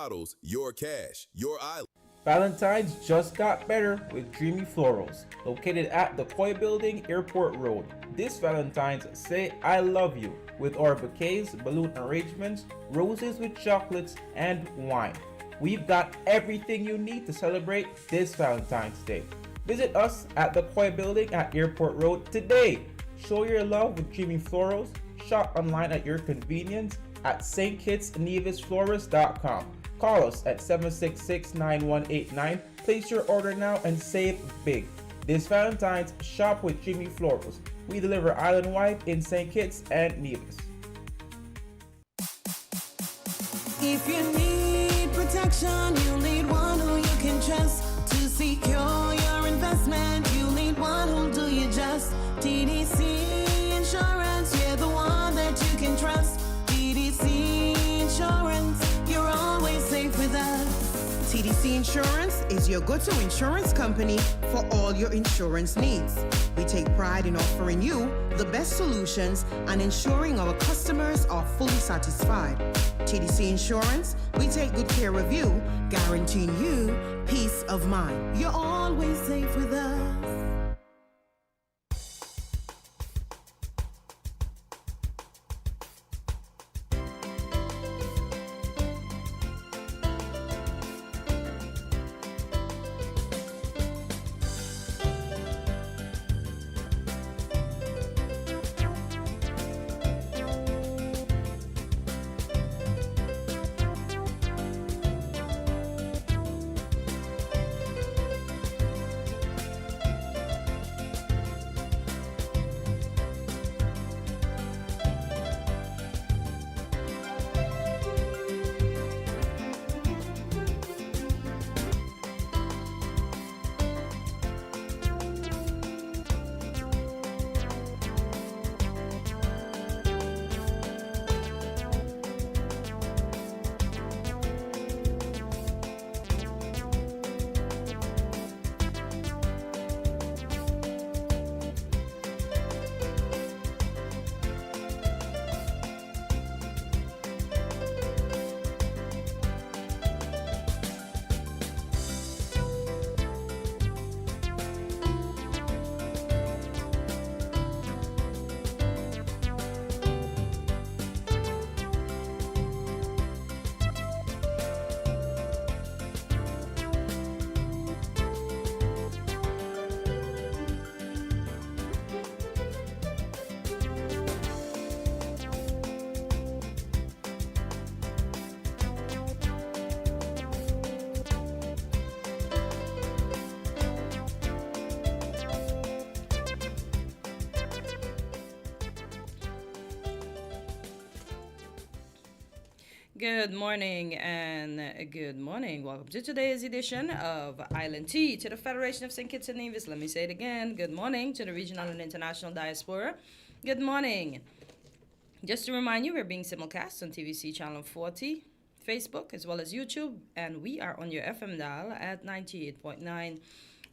bottles, your cash, your island. Valentine's just got better with Dreamy Florals, located at the Koi Building, Airport Road. This Valentine's, say I love you with our bouquets, balloon arrangements, roses with chocolates, and wine. We've got everything you need to celebrate this Valentine's Day. Visit us at the Koi Building at Airport Road today. Show your love with Dreamy Florals. Shop online at your convenience at stkitsnevisflorist.com. Call us at 766-9189. Place your order now and save big. This Valentine's, shop with Jimmy Florals. We deliver island-wide in St. Kitts and Nevis. If you need protection, you need one who you can trust. To secure your investment, you need one who'll do you just. TDC Insurance, you're the one that you can trust. TDC Insurance, you're always safe with us. TDC Insurance is your go-to insurance company for all your insurance needs. We take pride in offering you the best solutions and ensuring our customers are fully satisfied. TDC Insurance, we take good care of you, guaranteeing you peace of mind. You're always safe with us. Good morning and good morning. Welcome to today's edition of Island Tea to the Federation of St. Kitts and Nevis. Let me say it again. Good morning to the regional and international diaspora. Good morning. Just to remind you, we're being simulcast on TVC Channel 40, Facebook, as well as YouTube, and we are on your FM dial at 98.9.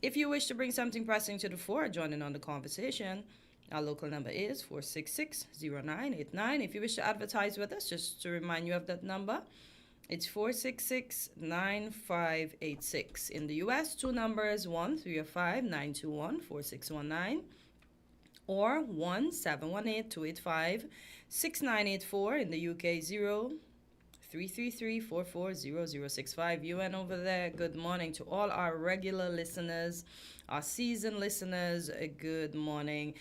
If you wish to bring something pressing to the fore, join in on the conversation. Our local number is 466-0989. If you wish to advertise with us, just to remind you of that number, it's 466-9586. In the U.S., two numbers, 1-305-921-4619 or 1-718-285-6984. In the U.K., 0333-440-0065. UN over there, good morning to all our regular listeners, our seasoned listeners, good morning.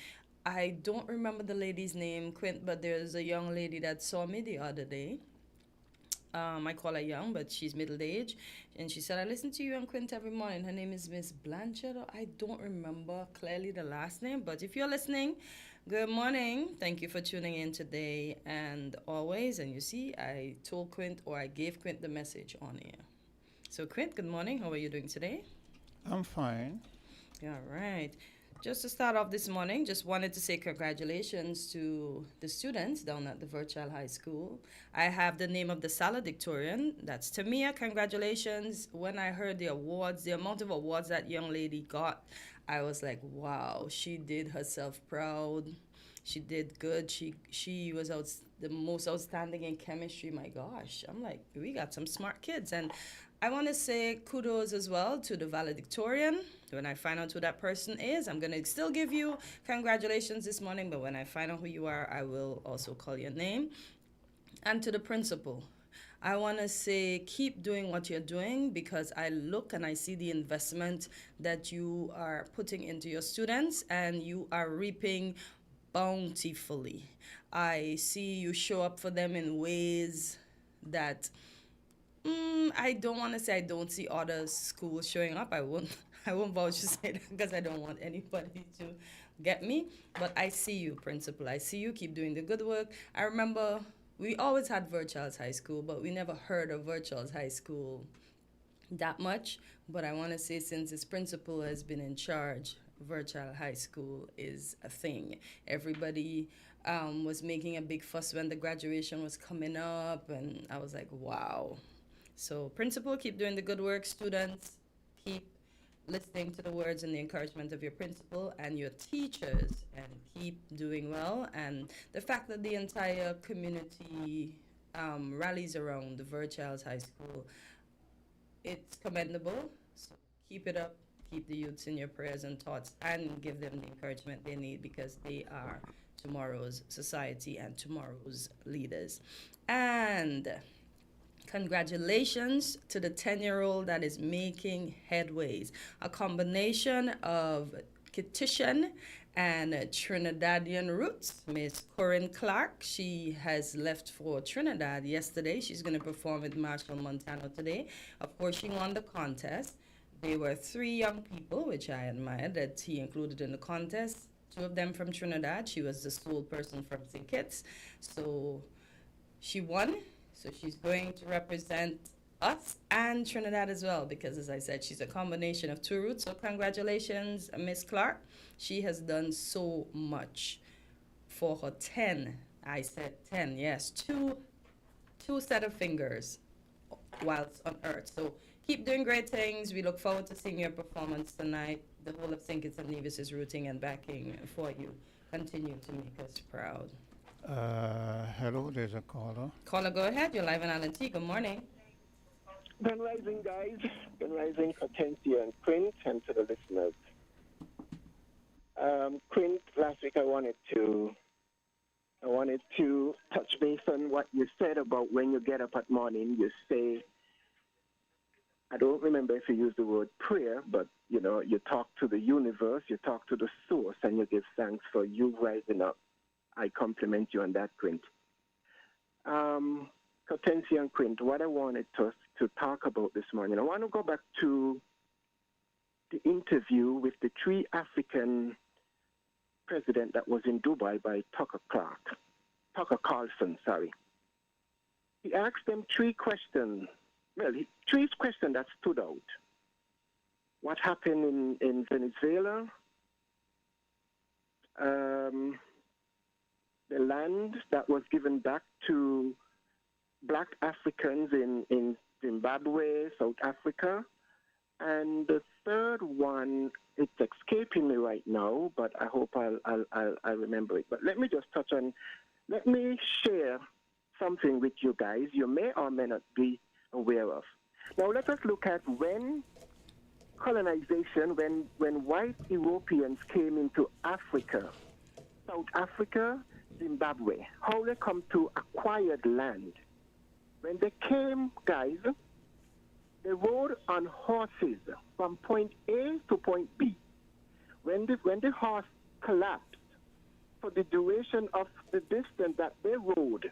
I don't remember the lady's name, Quint, but there's a young lady that saw me the other day. I call her young, but she's middle-aged. And she said, I listen to you and Quint every morning. Her name is Miss Blanchard. I don't remember clearly the last name, but if you're listening, good morning. Thank you for tuning in today and always. And you see, I told Quint, or I gave Quint the message on air. So, Quint, good morning. How are you doing today? I'm fine. All right. Just to start off this morning, just wanted to say congratulations to the students down at the Virtual High School. I have the name of the valedictorian. That's Tamia. Congratulations. When I heard the awards, the amount of awards that young lady got, I was like, wow, she did herself proud. She did good. She was the most outstanding in chemistry. My gosh, I'm like, we got some smart kids. And I want to say kudos as well to the valedictorian. When I find out who that person is, I'm going to still give you congratulations this morning, but when I find out who you are, I will also call your name. And to the principal, I want to say keep doing what you're doing, because I look and I see the investment that you are putting into your students, and you are reaping bountifully. I see you show up for them in ways that I don't want to say I don't see other schools showing up. I won't I won't vouch to say that, because I don't want anybody to get me. But I see you, principal. I see you. Keep doing the good work. I remember we always had Virtuals High School, but we never heard of Virtuals High School that much. But I want to say, since this principal has been in charge, virtual high school is a thing. Everybody was making a big fuss when the graduation was coming up, and I was like, wow. So, principal, keep doing the good work. Students, keep listening to the words and the encouragement of your principal and your teachers, and keep doing well. And the fact that the entire community rallies around the Virtuals High School, it's commendable. So keep it up. Keep the youths in your prayers and thoughts, and give them the encouragement they need, because they are tomorrow's society and tomorrow's leaders. And congratulations to the 10-year-old that is making headways. A combination of Kititian and Trinidadian roots. Miss Corinne Clark, she has left for Trinidad yesterday. She's going to perform with Marshall Montano today. Of course, she won the contest. There were 3 young people, which I admired, that he included in the contest. 2 of them from Trinidad. She was the sole person from St. Kitts. So she won. So she's going to represent us and Trinidad as well, because, as I said, she's a combination of 2 roots. So congratulations, Miss Clark. She has done so much for her 10. I said 10, yes. Two set of fingers whilst on earth. So keep doing great things. We look forward to seeing your performance tonight. The whole of St. Kitts and Nevis is rooting and backing for you. Continue to make us proud. Hello, there's a caller. Caller, go ahead. You're live on Island Tea. Good morning. Good rising, guys. Good rising, Hortensia and Quint, and to the listeners. Quint, last week I wanted to touch base on what you said about when you get up at morning. You say, I don't remember if you used the word prayer, but you talk to the universe, you talk to the source, and you give thanks for you rising up. I compliment you on that, Quint. Hortensia and Quint, what I wanted to talk about this morning, I want to go back to the interview with the 3 African president that was in Dubai by Tucker Carlson. He asked them 3 questions. Well, 3 questions that stood out. What happened in Venezuela? The land that was given back to black Africans in Zimbabwe, South Africa. And the third one, it's escaping me right now, but I hope I'll remember it. But let me share something with you guys you may or may not be aware of. Now let us look at when colonization, when white Europeans came into Africa, South Africa, Zimbabwe, how they come to acquired land. When they came, guys, they rode on horses from point A to point B. When the horse collapsed, for the duration of the distance that they rode,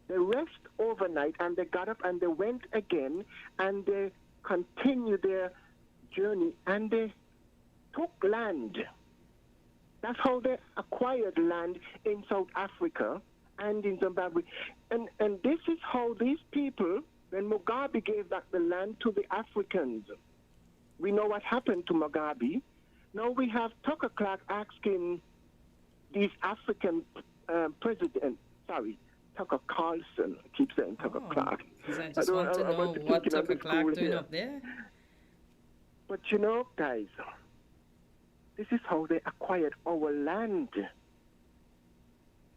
they rest overnight and they got up and they went again and they continued their journey and they took land. That's how they acquired land in South Africa and in Zimbabwe. And this is how these people, when Mugabe gave back the land to the Africans, we know what happened to Mugabe. Now we have Tucker Clark asking these African Tucker Carlson. I keep saying Tucker Clark. I just want to know what Tucker Clark doing up there. But guys, this is how they acquired our land.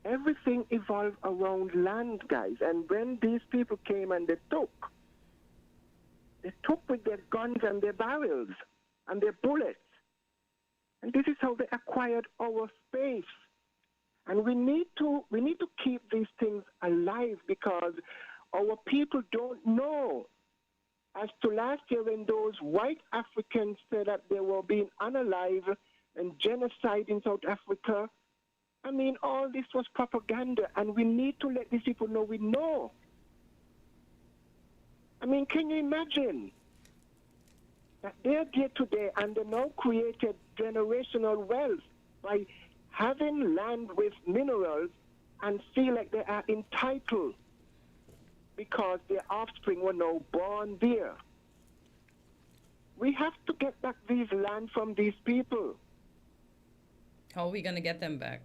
everything evolved around land, guys. And when these people came and they took with their guns and their barrels and their bullets. And this is how they acquired our space. And we need to keep these things alive because our people don't know. As to last year when those white Africans said that they were being unalive and genocide in South Africa, I mean, all this was propaganda, and we need to let these people know we know. I mean, can you imagine that they're there today and they now created generational wealth by having land with minerals and feel like they are entitled because their offspring were now born there. We have to get back these land from these people. How are we going to get them back?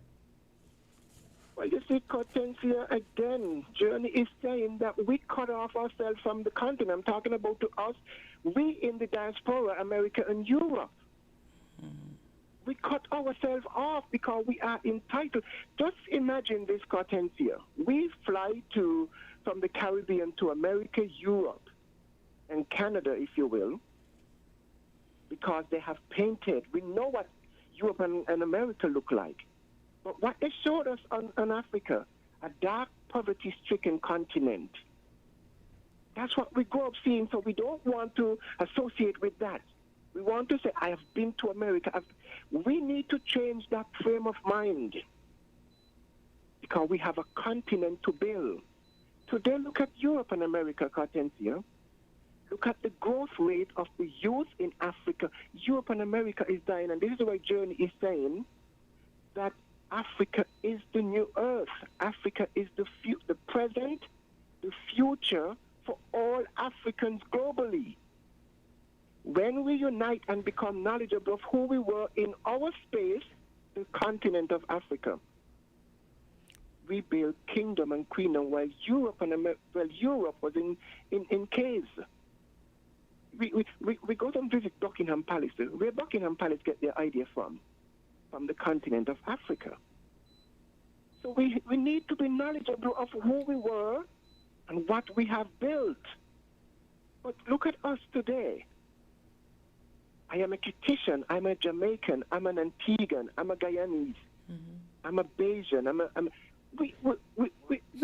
Well, you see, Hortensia, again, Journey is saying that we cut off ourselves from the continent. I'm talking about to us, we in the diaspora, America and Europe. We cut ourselves off because we are entitled. Just imagine this, Hortensia. We fly from the Caribbean to America, Europe, and Canada, if you will, because they have painted. We know what Europe and America look like. But what they showed us on Africa, a dark, poverty-stricken continent. That's what we grow up seeing, so we don't want to associate with that. We want to say, I have been to America. We need to change that frame of mind because we have a continent to build. Today, look at Europe and America, Hortensia. Look at the growth rate of the youth in Africa. Europe and America is dying, and this is why Journey is saying that Africa is the new earth. Africa is the present, the future for all Africans globally. When we unite and become knowledgeable of who we were in our space, the continent of Africa, we built kingdom and queendom while Europe was in caves. We go and visit Buckingham Palace. Where Buckingham Palace get their idea from the continent of Africa. So we need to be knowledgeable of who we were and what we have built. But look at us today. I am a Kititian, I'm a Jamaican, I'm an Antiguan, I'm a Guyanese, I'm a Bajan, we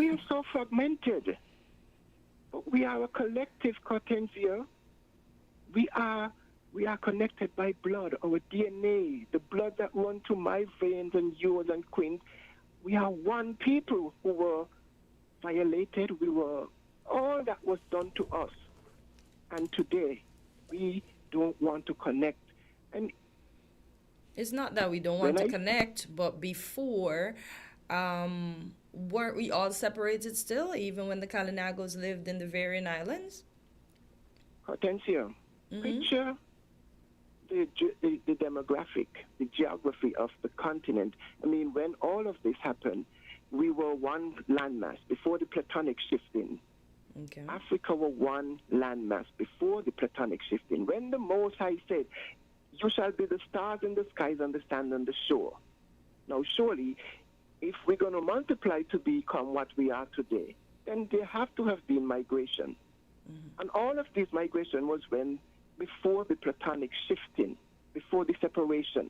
are so fragmented. But we are a collective, Hortensia. We are connected by blood, our DNA, the blood that runs through my veins and yours and Queen's. We are one people who were violated. All that was done to us. And today, we don't want to connect. And it's not that we don't want to connect, but before, weren't we all separated still, even when the Kalinagos lived in the Varian Islands? Hortensia, picture the demographic, the geography of the continent. I mean, when all of this happened, we were one landmass before the Platonic shifting. Okay. Africa were one landmass before the Platonic shifting. When the Most High said, you shall be the stars in the skies and the sand on the shore. Now, surely, if we're going to multiply to become what we are today, then there have to have been migration. And all of this migration was before the Platonic shifting, before the separation.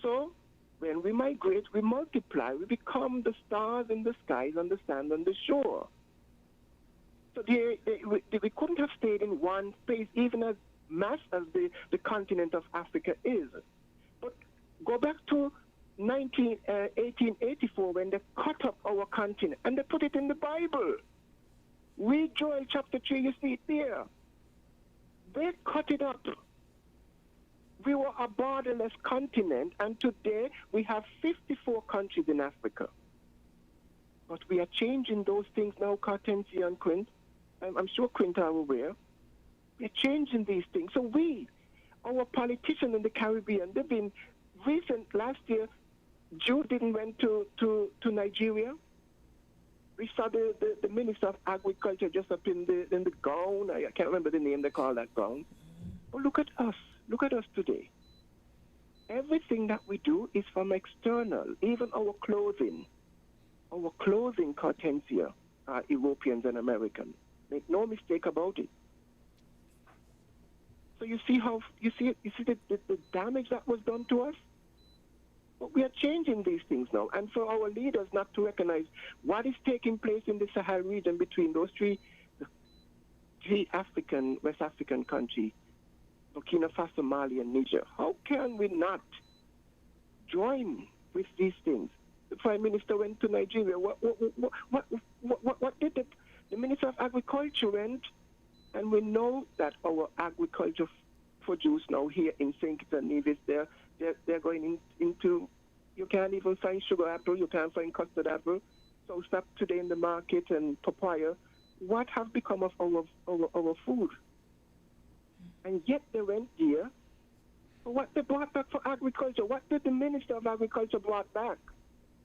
So, when we migrate, we multiply, we become the stars in the skies and the sand on the shore. So we couldn't have stayed in one space, even as mass as the continent of Africa is. But go back to 1884 when they cut up our continent and they put it in the Bible. Read Joel chapter 3, you see it there. They cut it up. We were a borderless continent, and today we have 54 countries in Africa. But we are changing those things now, Hortensia and Quint. I'm sure Quint are aware. We're changing these things. So our politicians in the Caribbean, they've been last year, Jude didn't went to Nigeria. We saw the Minister of Agriculture just up in the gown. I can't remember the name they call that gown. But look at us. Look at us today. Everything that we do is from external, even our clothing. Our clothing, Hortensia, are Europeans and Americans. Make no mistake about it. So you see the damage that was done to us? But we are changing these things now. And for our leaders not to recognize what is taking place in the Sahel region between those three West African countries, Burkina Faso, Mali, and Niger. How can we not join with these things? The Prime Minister went to Nigeria. What did the Minister of Agriculture went? And we know that our agriculture produce now here in St. Kitts and Nevis, they're going into, you can't even find sugar apple, you can't find custard apple. So stop today in the market and papaya. What have become of our food? And yet they went there. So what they brought back for agriculture? What did the Minister of Agriculture brought back?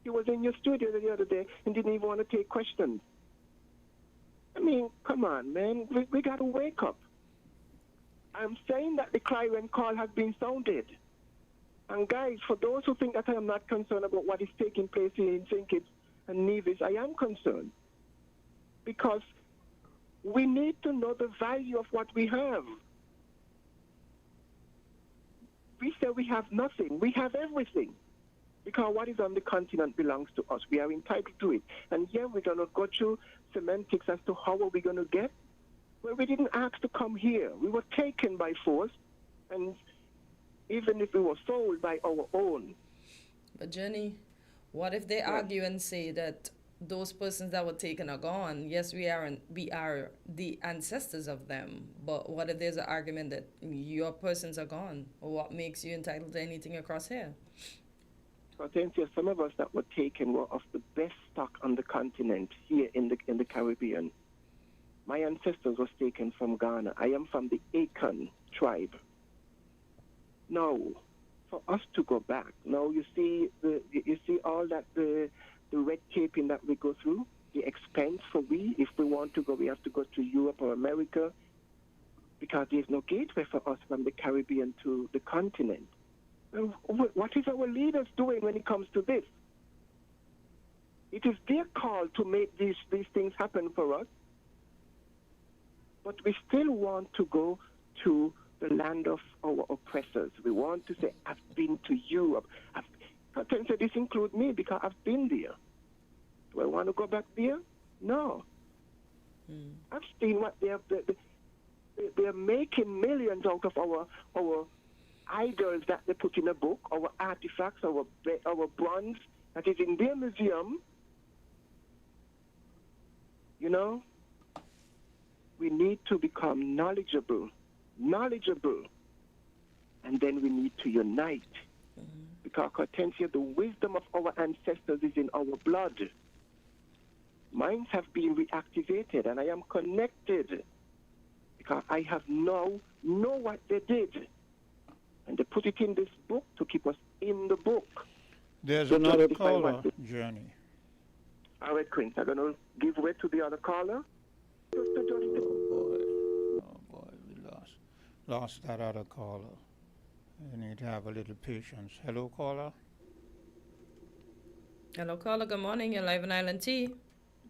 He was in your studio the other day and didn't even want to take questions. I mean, come on, man. We got to wake up. I'm saying that the clarion call has been sounded. And guys, for those who think that I am not concerned about what is taking place here in St. Kitts and Nevis, I am concerned. Because we need to know the value of what we have. We say we have nothing. We have everything. Because what is on the continent belongs to us. We are entitled to it. And here we're going to go through semantics as to how are we going to get. Well, we didn't ask to come here. We were taken by force. And even if we were sold by our own. But Jenny, what if they argue and say that those persons that were taken are gone? Yes, we are the ancestors of them. But what if there's an argument that your persons are gone? Or what makes you entitled to anything across here? So I think some of us that were taken were of the best stock on the continent here in the Caribbean. My ancestors was taken from Ghana. I am from the Akan tribe. Now, for us to go back, now you see all that the red taping that we go through, the expense for if we want to go, we have to go to Europe or America because there's no gateway for us from the Caribbean to the continent. What is our leaders doing when it comes to this? It is their call to make these things happen for us. But we still want to go to the land of our oppressors. We want to say, I've been to Europe. I can say this includes me because I've been there. Do I want to go back there? No. I've seen what they're making millions out of our idols that they put in a book, our artifacts, our bronze that is in their museum. You know, we need to become knowledgeable, and then we need to unite. Because, Hortensia, the wisdom of our ancestors is in our blood. Minds have been reactivated, and I am connected because I have know what they did. And they put it in this book to keep us in the book. There's another caller, Journey. All right, Quint, I'm going to give way to the other caller. Oh boy, we lost that other caller. You need to have a little patience. Hello, caller. Hello, caller. Good morning. You're live on Island T.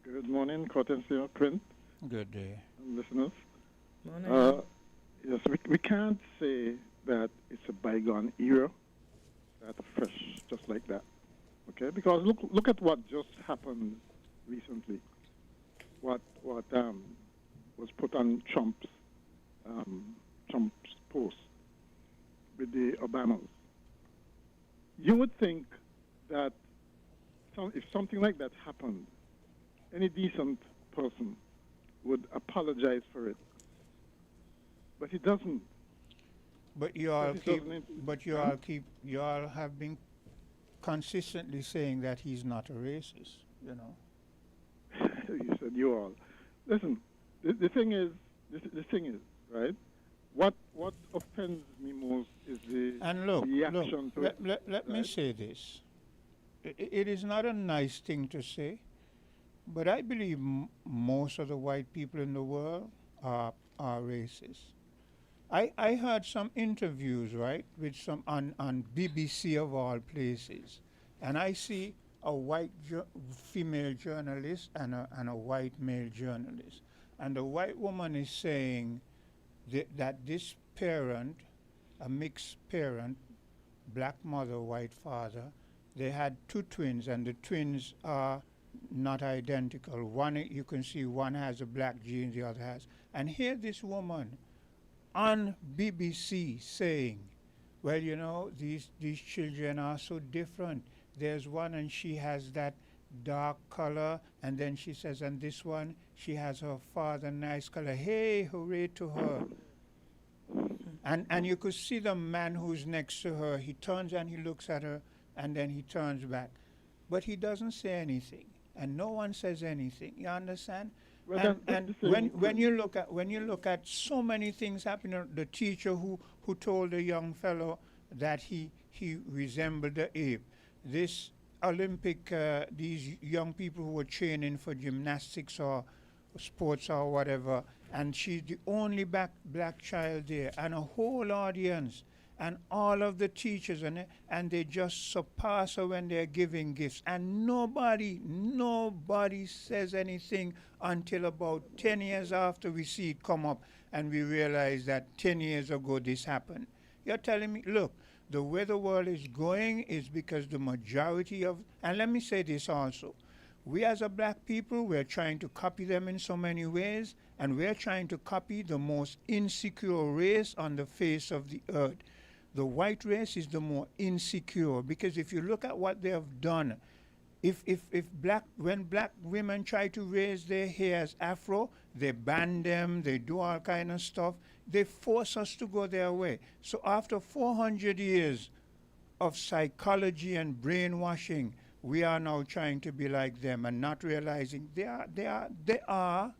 Good morning, Hortensia, Quint, Good day. and listeners. Morning. Yes, we can't say that it's a bygone era, that fresh, just like that. Okay, because look at what just happened recently. What was put on Trump's post with the Obamas. You would think that if something like that happened, any decent person would apologize for it, but he doesn't. But you all have been consistently saying that he's not a racist, you know. You said you all. Listen, the thing is, right? What offends me most is the reaction to it. Let me say this. It is not a nice thing to say, but I believe most of the white people in the world are racist. I heard some interviews, right, with some on BBC of all places, and I see a white female journalist and a white male journalist, and the white woman is saying that this parent, a mixed parent, black mother, white father, they had two twins, and the twins are not identical. One, you can see one has a black gene, the other has. And here this woman on BBC saying, well, you know, these children are so different. There's one and she has that dark color, and then she says, and this one, she has her father nice color. Hey, hooray to her. And you could see the man who's next to her, he turns and he looks at her, and then he turns back. But he doesn't say anything, and no one says anything. You understand? Well, And when you look at so many things happening, the teacher who told the young fellow that he resembled the ape, this Olympic, these young people who were training for gymnastics or sports or whatever, and she's the only black child there, and a whole audience, and all of the teachers, and they just surpass her when they're giving gifts, and nobody says anything until about 10 years after we see it come up, and we realize that 10 years ago this happened. You're telling me, look, the way the world is going is because the majority of, and let me say this also, we as a black people, we're trying to copy them in so many ways, and we're trying to copy the most insecure race on the face of the earth. The white race is the more insecure, because if you look at what they have done, when black women try to raise their hair as afro, they ban them, they do all kind of stuff. They force us to go their way. So after 400 years of psychology and brainwashing, we are now trying to be like them and not realizing they are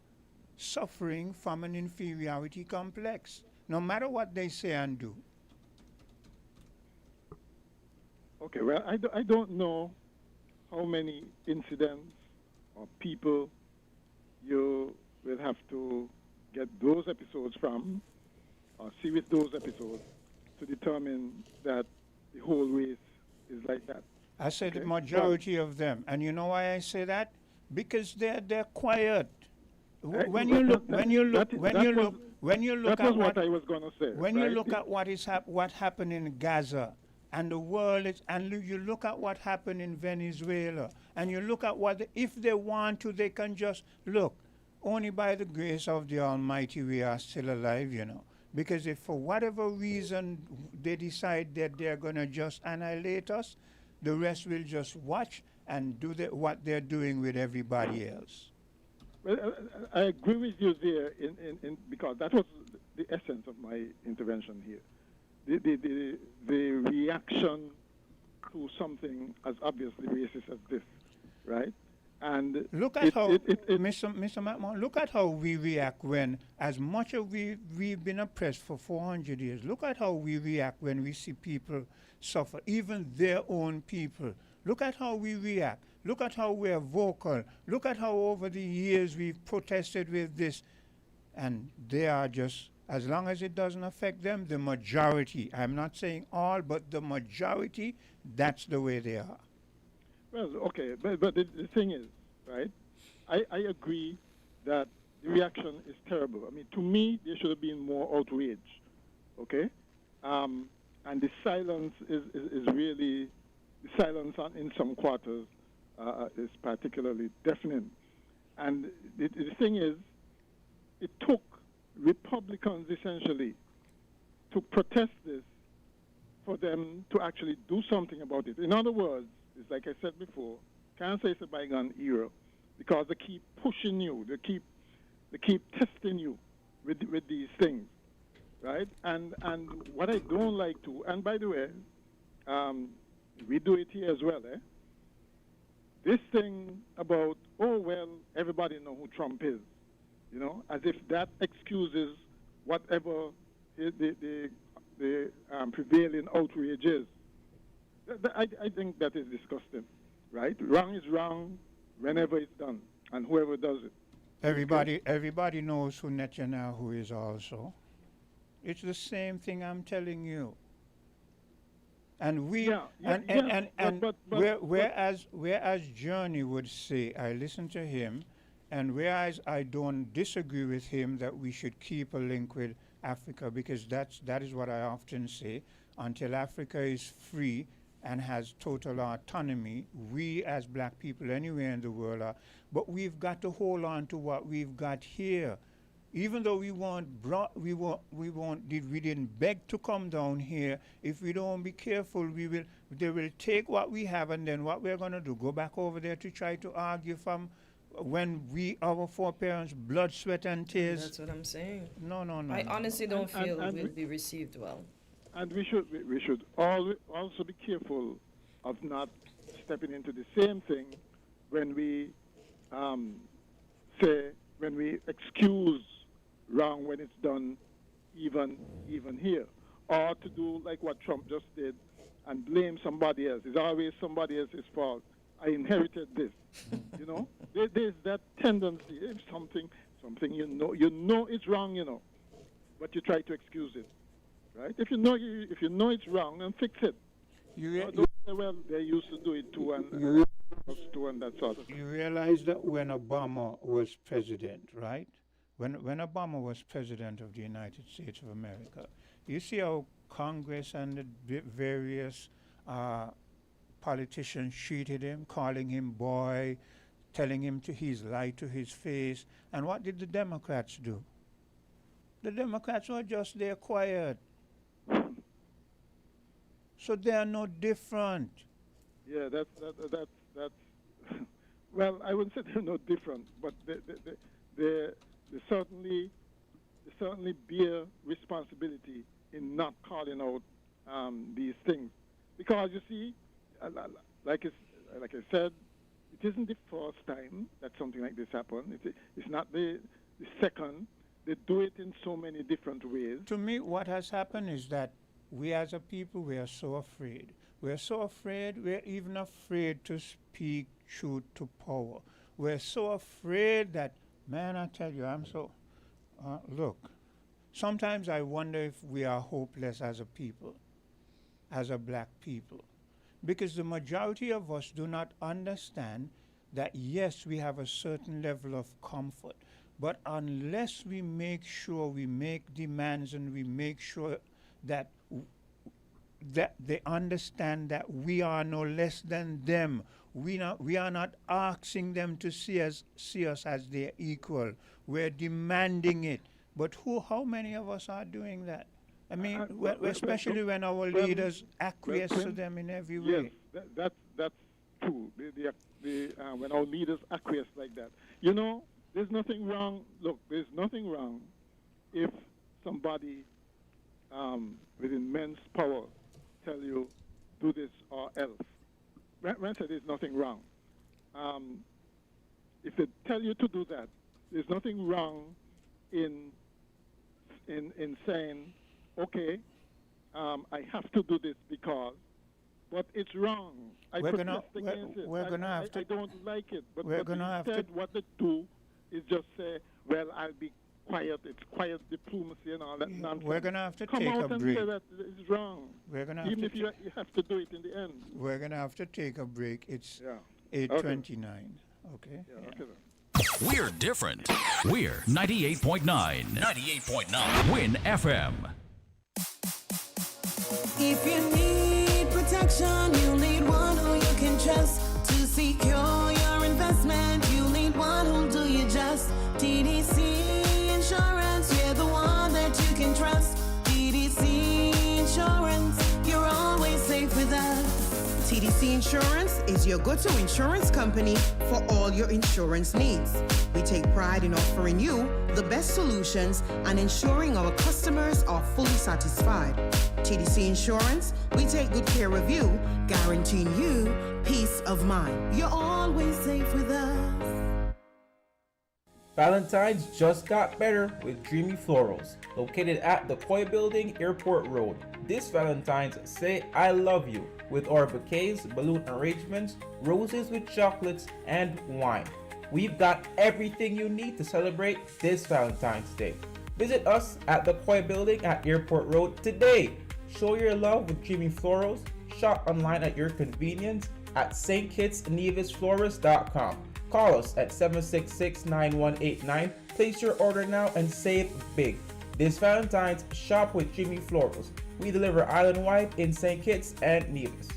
suffering from an inferiority complex, no matter what they say and do. Okay, well, I don't know how many incidents or people you will have to get those episodes from or see with those episodes to determine that the whole race is like that. I say the majority of them, and you know why I say that? Because they're quiet. When you look at what happened in Gaza, and the world is, and you look at what happened in Venezuela, and you look at if they want to, they can just look. Only by the grace of the Almighty we are still alive, you know. Because if for whatever reason they decide that they're going to just annihilate us, the rest will just watch and do what they're doing with everybody else. Well, I agree with you there, because that was the essence of my intervention here. The reaction to something as obviously racist as this, right? And look at Mr. McMahon, look at how we react when, as much as we've been oppressed for 400 years, look at how we react when we see people suffer, even their own people. Look at how we react. Look at how we're vocal. Look at how over the years we've protested with this. And they are just, as long as it doesn't affect them, the majority, I'm not saying all, but the majority, that's the way they are. Well, okay, but the thing is, right, I agree that the reaction is terrible. I mean, to me, there should have been more outrage, okay? And the silence is really, the silence in some quarters is particularly deafening. And the thing is, it took Republicans essentially to protest this for them to actually do something about it. In other words, it's like I said before, can't say it's a bygone era, because they keep pushing you, they keep testing you with these things, right? And what I don't like to, and by the way, we do it here as well, this thing about, oh well, everybody know who Trump is, you know, as if that excuses whatever the prevailing outrage is. I think that is disgusting, right? Wrong is wrong whenever it's done, and whoever does it. Everybody knows who Netanyahu is also. It's the same thing I'm telling you. And we Yeah, yeah, and but- whereas Journey would say, I listen to him, and whereas I don't disagree with him that we should keep a link with Africa, because that is what I often say. Until Africa is free and has total autonomy, we as black people anywhere in the world are. But we've got to hold on to what we've got here. Even though we didn't beg to come down here. If we don't be careful, they will take what we have, and then what we're gonna do? Go back over there to try to argue from when our foreparents' blood, sweat, and tears. That's what I'm saying. No. I honestly don't And- feel and we'll we- be received well. And we should also be careful of not stepping into the same thing when we when we excuse wrong when it's done even here, or to do like what Trump just did and blame somebody else. It's always somebody else's fault. I inherited this. You know, there's that tendency. If something you know it's wrong, but you try to excuse it. Right? If you know it's wrong, then fix it. Don't say, well, they used to do it too, and that sort of thing. You realize that when Obama was president, right? When Obama was president of the United States of America, you see how Congress and the various politicians treated him, calling him boy, telling him he's lied to his face. And what did the Democrats do? The Democrats were just there quiet. So they are no different. Yeah, that's well, I wouldn't say they're no different, but they certainly bear responsibility in not calling out these things, because you see, like I said, it isn't the first time that something like this happened. It's not the second. They do it in so many different ways. To me, what has happened is that we as a people, we are so afraid. We're so afraid, we're even afraid to speak truth to power. We're so afraid that, man, I tell you, look, sometimes I wonder if we are hopeless as a people, as a black people. Because the majority of us do not understand that, yes, we have a certain level of comfort, but unless we make sure we make demands and we make sure that they understand that we are no less than them. We are not asking them to see us as their equal. We're demanding it. But how many of us are doing that? I mean, especially when our leaders acquiesce to them in every way. Yes, that's true. When our leaders acquiesce like that, there's nothing wrong. Look, there's nothing wrong if somebody with immense power tell you do this or else. When I say there's nothing wrong, if they tell you to do that, there's nothing wrong in saying, okay, I have to do this because, but it's wrong. I protest against it. I don't like it. But instead, what they do is just say, well, I'll be quiet. It's quiet diplomacy and all that nonsense. We're going to have to Come take a out and break. say that it's wrong. Even if you have to do it in the end. We're going to have to take a break. It's 8:29. Okay? Yeah, okay then. We're different. We're 98.9. 98.9. Win FM. If you need protection, you need one who you can trust to secure your investment. You need one who'll do you just. TDC Insurance, you're the one that you can trust. TDC Insurance, you're always safe with us. TDC Insurance is your go-to insurance company for all your insurance needs. We take pride in offering you the best solutions and ensuring our customers are fully satisfied. TDC Insurance, we take good care of you, guaranteeing you peace of mind. You're always safe with us. Valentine's just got better with Dreamy Florals, located at the Koi Building, Airport Road. This Valentine's, say I love you with our bouquets, balloon arrangements, roses with chocolates, and wine. We've got everything you need to celebrate this Valentine's Day. Visit us at the Koi Building at Airport Road today. Show your love with Dreamy Florals. Shop online at your convenience at stkitsnevisflorist.com. Call us at 766-9189. Place your order now and save big. This Valentine's, shop with Dreamy Florals. We deliver island-wide in St. Kitts and Nevis.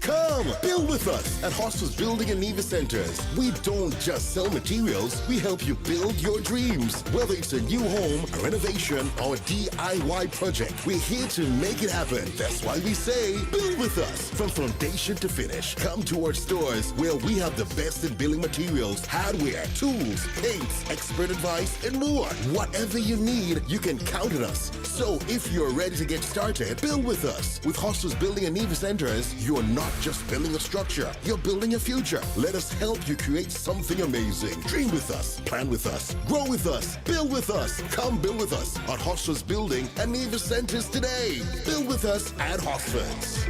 Come, build with us at Hostels Building and Nevis Centers. We don't just sell materials, we help you build your dreams. Whether it's a new home, a renovation, or a DIY project, we're here to make it happen. That's why we say, build with us. From foundation to finish, come to our stores where we have the best in building materials, hardware, tools, paints, expert advice, and more. Whatever you need, you can count on us. So if you're ready to get started, build with us. With Hostels Building and Nevis Centers, you're not just building a structure, you're building a future. Let us help you create something amazing. Dream with us, plan with us, grow with us, build with us. Come build with us at Hostels Building and Nevis Centers today. Build with us at Hostels.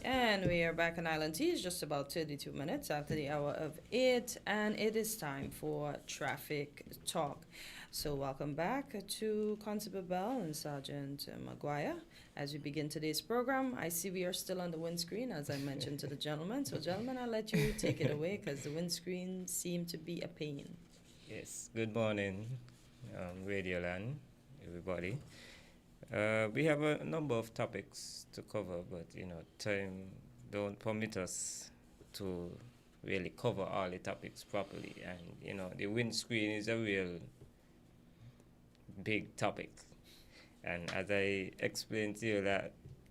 And we are back on Island Tea. It's just about 32 minutes after the hour of 8, and it is time for Traffic Talk. So welcome back to Constable Bell and Sergeant Maguire. As we begin today's program, I see we are still on the windscreen, as I mentioned to the gentleman. So gentlemen, I'll let you take it away, because the windscreen seemed to be a pain. Yes, good morning, Radio Land, everybody. We have a number of topics to cover, but time don't permit us to really cover all the topics properly. And the windscreen is a real big topic. And as I explained to you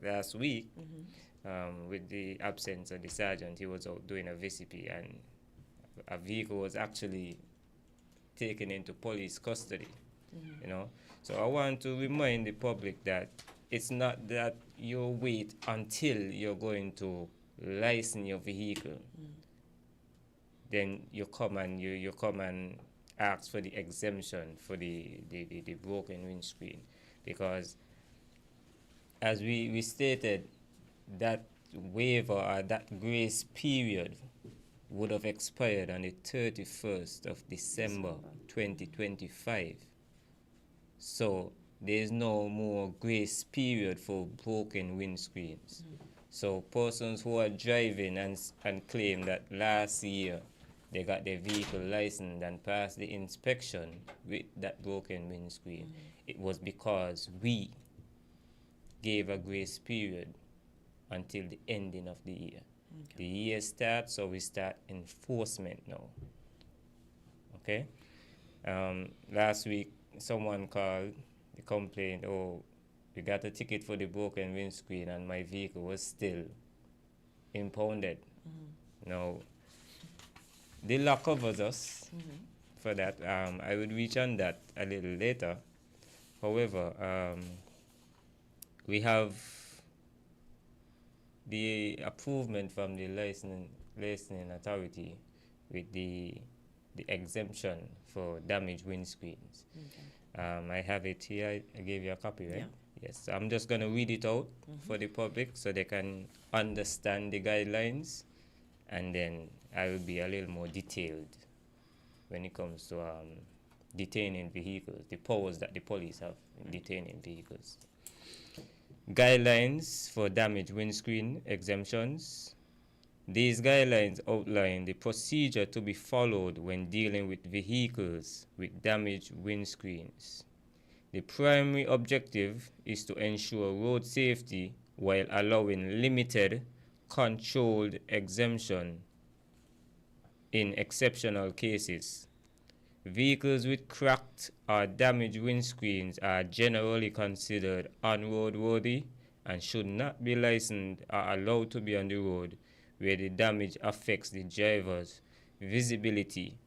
last week, with the absence of the sergeant, he was out doing a VCP, and a vehicle was actually taken into police custody. So I want to remind the public that it's not that you wait until you're going to license your vehicle. Then you come and ask for the exemption for the broken windscreen, because as we stated, that waiver or that grace period would have expired on the 31st of December 2025. So there's no more grace period for broken windscreens. So persons who are driving and claim that last year they got their vehicle licensed and passed the inspection with that broken windscreen, it was because we gave a grace period until the ending of the year. The year starts, so we start enforcement now. Okay? Last week, someone called, they complained, oh, we got a ticket for the broken windscreen and my vehicle was still impounded. Now, the law covers us for that. I would reach on that a little later. However, we have the approval from the licensing authority with the exemption for damaged windscreens. I have it here. I gave you a copy, right? Yeah. Yes. I'm just going to read it out for the public so they can understand the guidelines, and then I will be a little more detailed when it comes to detaining vehicles, the powers that the police have in detaining vehicles. Guidelines for damaged windscreen exemptions. These guidelines outline the procedure to be followed when dealing with vehicles with damaged windscreens. The primary objective is to ensure road safety while allowing limited, controlled exemption in exceptional cases. Vehicles with cracked or damaged windscreens are generally considered unroadworthy and should not be licensed or allowed to be on the road where the damage affects the driver's visibility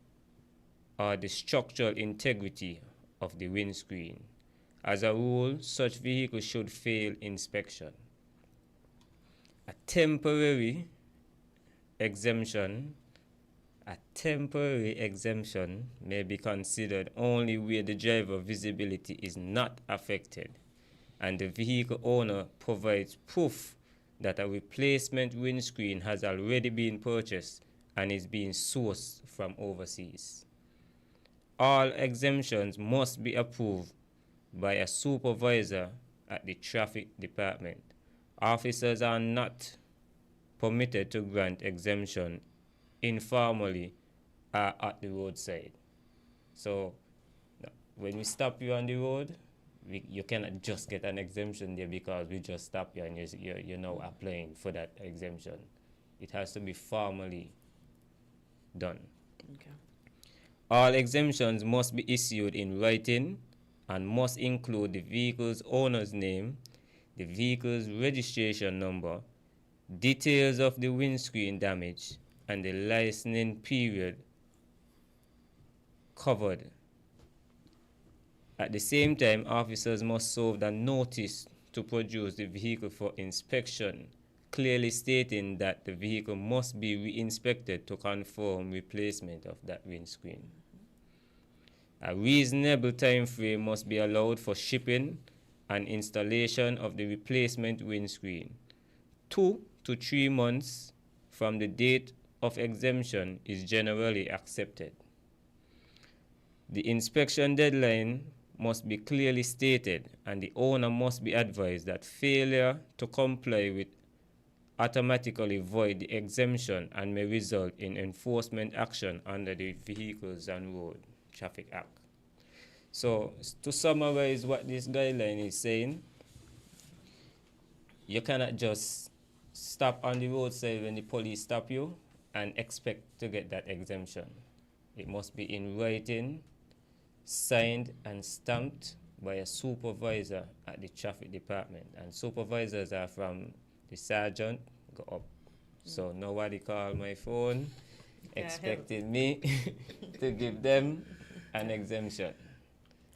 or the structural integrity of the windscreen. As a rule, such vehicles should fail inspection. A temporary exemption may be considered only where the driver visibility is not affected and the vehicle owner provides proof that a replacement windscreen has already been purchased and is being sourced from overseas. All exemptions must be approved by a supervisor at the traffic department. Officers are not permitted to grant exemption informally at the roadside. So when we stop you on the road, you cannot just get an exemption there because we just stop you and you're now applying for that exemption. It has to be formally done. Okay. All exemptions must be issued in writing and must include the vehicle's owner's name, the vehicle's registration number, details of the windscreen damage, and the licensing period covered. At the same time, officers must serve a notice to produce the vehicle for inspection, clearly stating that the vehicle must be re-inspected to confirm replacement of that windscreen. A reasonable time frame must be allowed for shipping and installation of the replacement windscreen. 2 to 3 months from the date of exemption is generally accepted. The inspection deadline must be clearly stated and the owner must be advised that failure to comply with automatically void the exemption and may result in enforcement action under the Vehicles and Road Traffic Act. So to summarize what this guideline is saying, you cannot just stop on the roadside when the police stop you and expect to get that exemption. It must be in writing, signed and stamped by a supervisor at the traffic department. And supervisors are from the sergeant go up. So nobody called my phone expecting me to give them an exemption.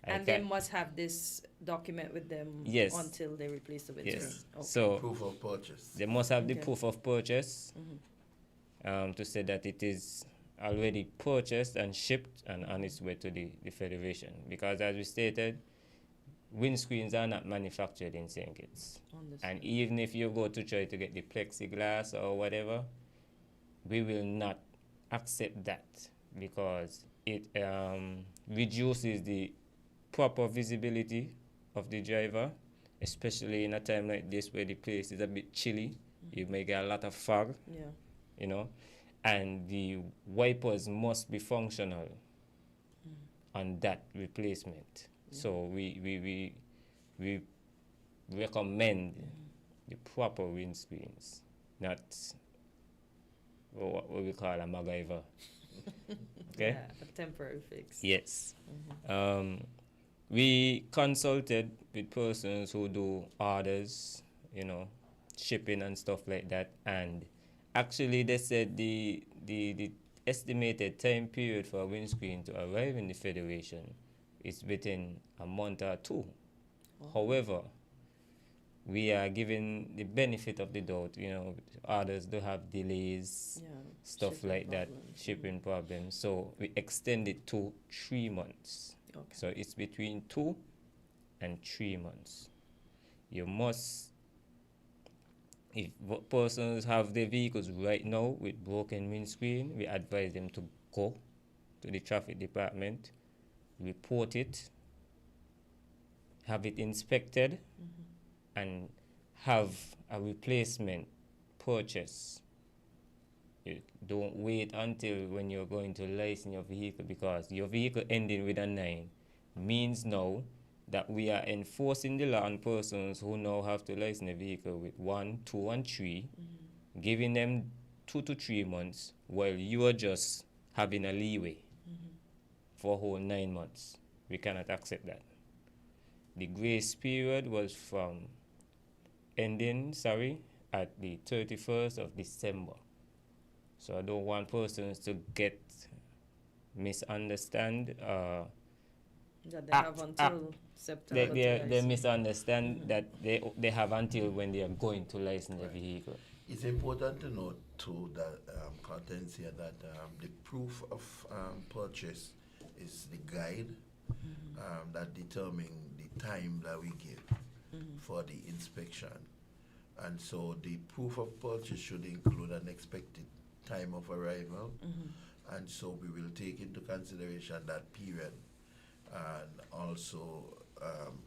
And they must have this document with them until they replace the windscreen. Yes. Okay. So Proof of purchase. they must have the proof of purchase to say that it is already purchased and shipped and on its way to the Federation. Because as we stated, windscreens are not manufactured in St. Kitts. And even if you go to try to get the plexiglass or whatever, we will not accept that because it reduces the proper visibility of the driver, especially in a time like this where the place is a bit chilly. You may get a lot of fog, you know, and the wipers must be functional on that replacement. So we recommend the proper windscreens, not what we call a MacGyver. Okay? Yeah, a temporary fix. Yes. We consulted with persons who do orders, you know, shipping and stuff like that, and actually they said the estimated time period for a windscreen to arrive in the Federation is within a month or 2. However, we are given the benefit of the doubt, you know, others do have delays, stuff like that, shipping problems. So we extend it to 3 months. Okay. So it's between 2 and 3 months. You must, if persons have their vehicles right now with broken windscreen, we advise them to go to the traffic department, report it, have it inspected, and have a replacement purchase. You don't wait until when you're going to license your vehicle, because your vehicle ending with a 9 means now that we are enforcing the law on persons who now have to license a vehicle with 1, 2, and 3, giving them 2 to 3 months, while you are just having a leeway for a whole 9 months. We cannot accept that. The grace period was from ending, at the 31st of December. So I don't want persons to get misunderstand. That they have until September. They misunderstand that they have until when they are going to license the vehicle. It's important to note too that contents here that the proof of purchase is the guide that determines the time that we give for the inspection. And so the proof of purchase should include an expected time of arrival. And so we will take into consideration that period and also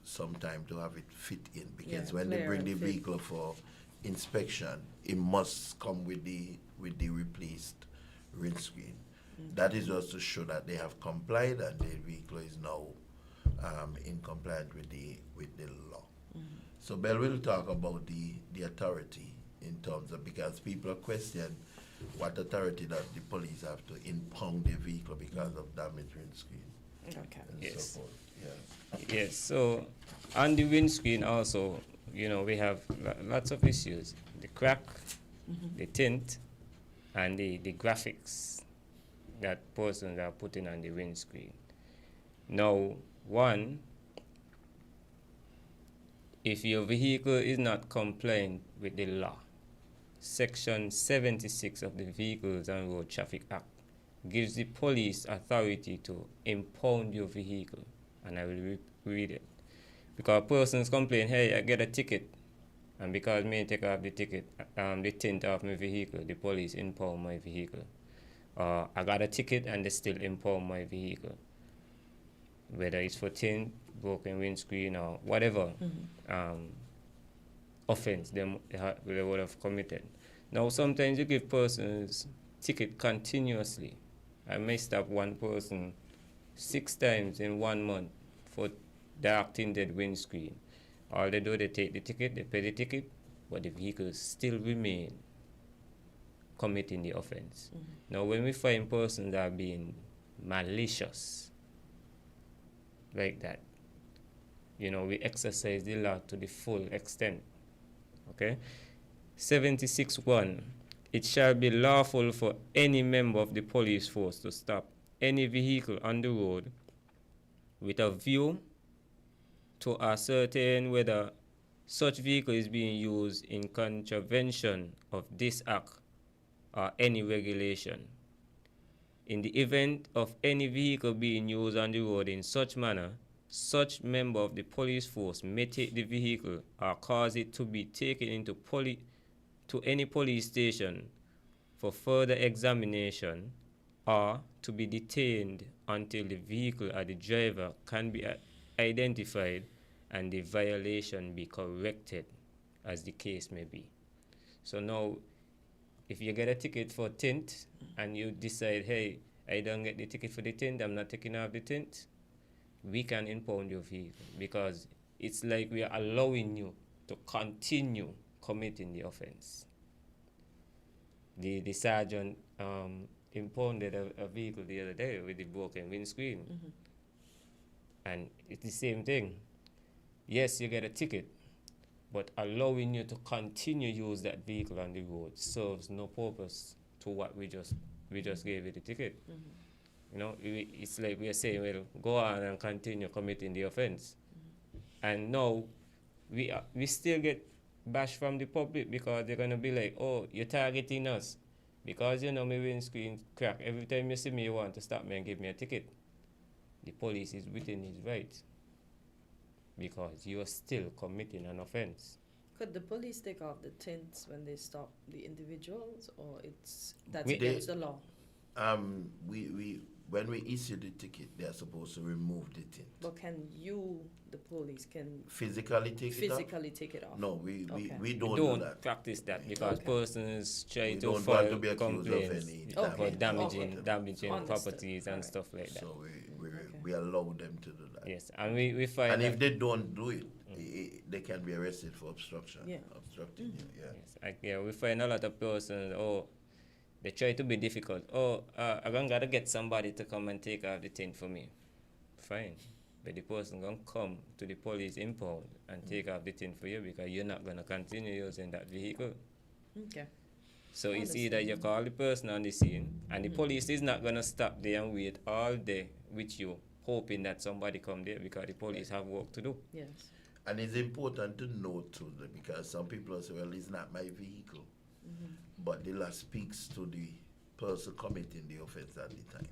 some time to have it fit in, because when they bring the vehicle for inspection, it must come with the replaced windscreen. That is just to show that they have complied and the vehicle is now in compliance with the law. So Bell will talk about the authority in terms of, because people question what authority does the police have to impound the vehicle because of damaged windscreen. Okay. Yes. So forth. Yes. So on the windscreen also, we have lots of issues: the crack, the tint, and the graphics that persons are putting on the windscreen. Now, one, if your vehicle is not compliant with the law, Section 76 of the Vehicles and Road Traffic Act gives the police authority to impound your vehicle. And I will read it. Because persons complain, hey, I get a ticket, and because me take off the ticket, the tint off my vehicle, the police impound my vehicle. I got a ticket and they still impound my vehicle. Whether it's for tint, broken windscreen, or whatever offense they would have committed. Now, sometimes you give persons ticket continuously. I may stop one person 6 times in 1 month for dark tinted windscreen. All they do, they take the ticket, they pay the ticket, but the vehicles still remain committing the offense. Now, when we find persons that are being malicious like that, we exercise the law to the full extent. Okay? 76.1, it shall be lawful for any member of the police force to stop any vehicle on the road with a view to ascertain whether such vehicle is being used in contravention of this act or any regulation. In the event of any vehicle being used on the road in such manner, such member of the police force may take the vehicle or cause it to be taken into any police station for further examination, or to be detained until the vehicle or the driver can be identified and the violation be corrected, as the case may be. So now, if you get a ticket for tint and you decide, hey, I don't get the ticket for the tint, I'm not taking off the tint, we can impound your vehicle, because it's like we are allowing you to continue committing the offense. The sergeant impounded a vehicle the other day with the broken windscreen. And it's the same thing. Yes, you get a ticket, but allowing you to continue use that vehicle on the road serves no purpose to what we just gave you the ticket. It's like we are saying, well, go on and continue committing the offense. And now we still get bash from the public, because they're gonna be like, oh, you're targeting us because my windscreen crack. Every time you see me, you want to stop me and give me a ticket. The police is within his right, because you are still committing an offense. Could the police take off the tints when they stop the individuals, or that's against the law? When we issue the ticket, they are supposed to remove the tint. But can you, the police, physically take it off? No, we don't do that. Practice that, because persons try we to don't file want to be accused complaints of any for damaging properties and stuff like that. So we allow them to do that. that. Yes, and we find And that, if they don't do it, they can be arrested for obstruction. Yeah. Obstructing you, yeah. yes, we find a lot of persons, they try to be difficult. I'm gonna get somebody to come and take off the thing for me. Fine. But the person gonna come to the police impound and take off the thing for you because you're not gonna continue using that vehicle. Okay. So it's either you call the person on the scene and the police is not gonna stop there and wait all day with you, hoping that somebody come there because the police have work to do. Yes. And it's important to note too, that because some people say, well, it's not my vehicle. But the law speaks to the person committing the offense at the time.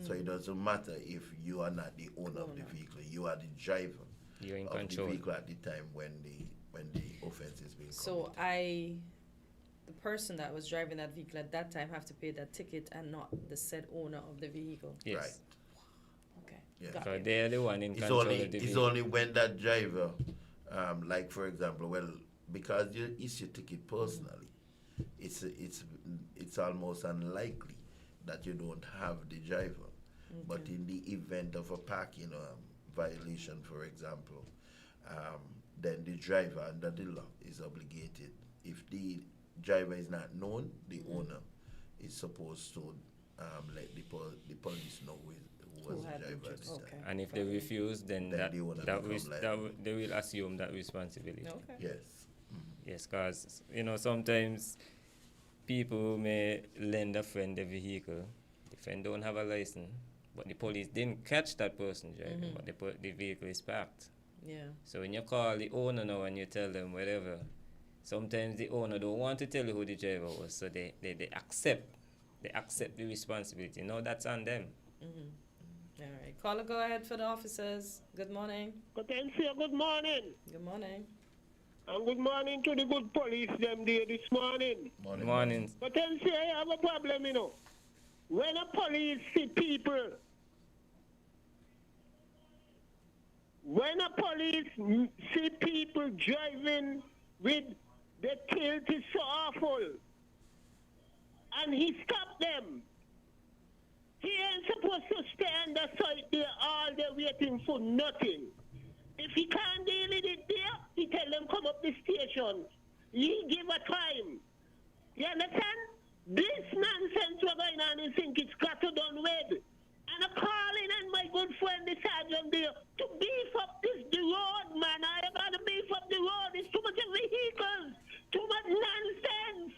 So it doesn't matter if you are not the owner of the vehicle, you are the driver You're in of control. the vehicle at the time when the offense is being So committed. the person that was driving that vehicle at that time have to pay that ticket and not the said owner of the vehicle. Yes. Right. Okay. Yeah. Got So you. they're the one in It's control only of the it's vehicle. only when that driver, like for example, well, because you issue ticket personally, it's almost unlikely that you don't have the driver. But in the event of a parking violation, for example, then the driver under the law is obligated. If the driver is not known, the owner is supposed to let the police know who was had the the driver at the okay. time. And if they refuse, then Then that, the owner that, becomes liable. they will assume that responsibility. Okay. Yes. Yes, because, sometimes people may lend a friend a vehicle. The friend don't have a license, but the police didn't catch that person driving, but the vehicle is parked. Yeah. So when you call the owner now and you tell them whatever, sometimes the owner don't want to tell you who the driver was, so they accept the responsibility. No, that's on them. All right. Caller, go ahead for the officers. Good morning. Potencia, good morning. Good morning. And good morning to the good police them there this morning. Morning. Potencia, I have a problem, When a police see people, driving with the tilt is so awful, and he stopped them, he ain't supposed to stand aside there all day waiting for nothing. If he can't deal with it there, he tell them come up the station. He give a time. You understand? This nonsense we're going on, I think it's got to done with. And I'm calling on my good friend, the sergeant there, to beef up the road, man. I got to beef up the road. There's too much vehicles, too much nonsense.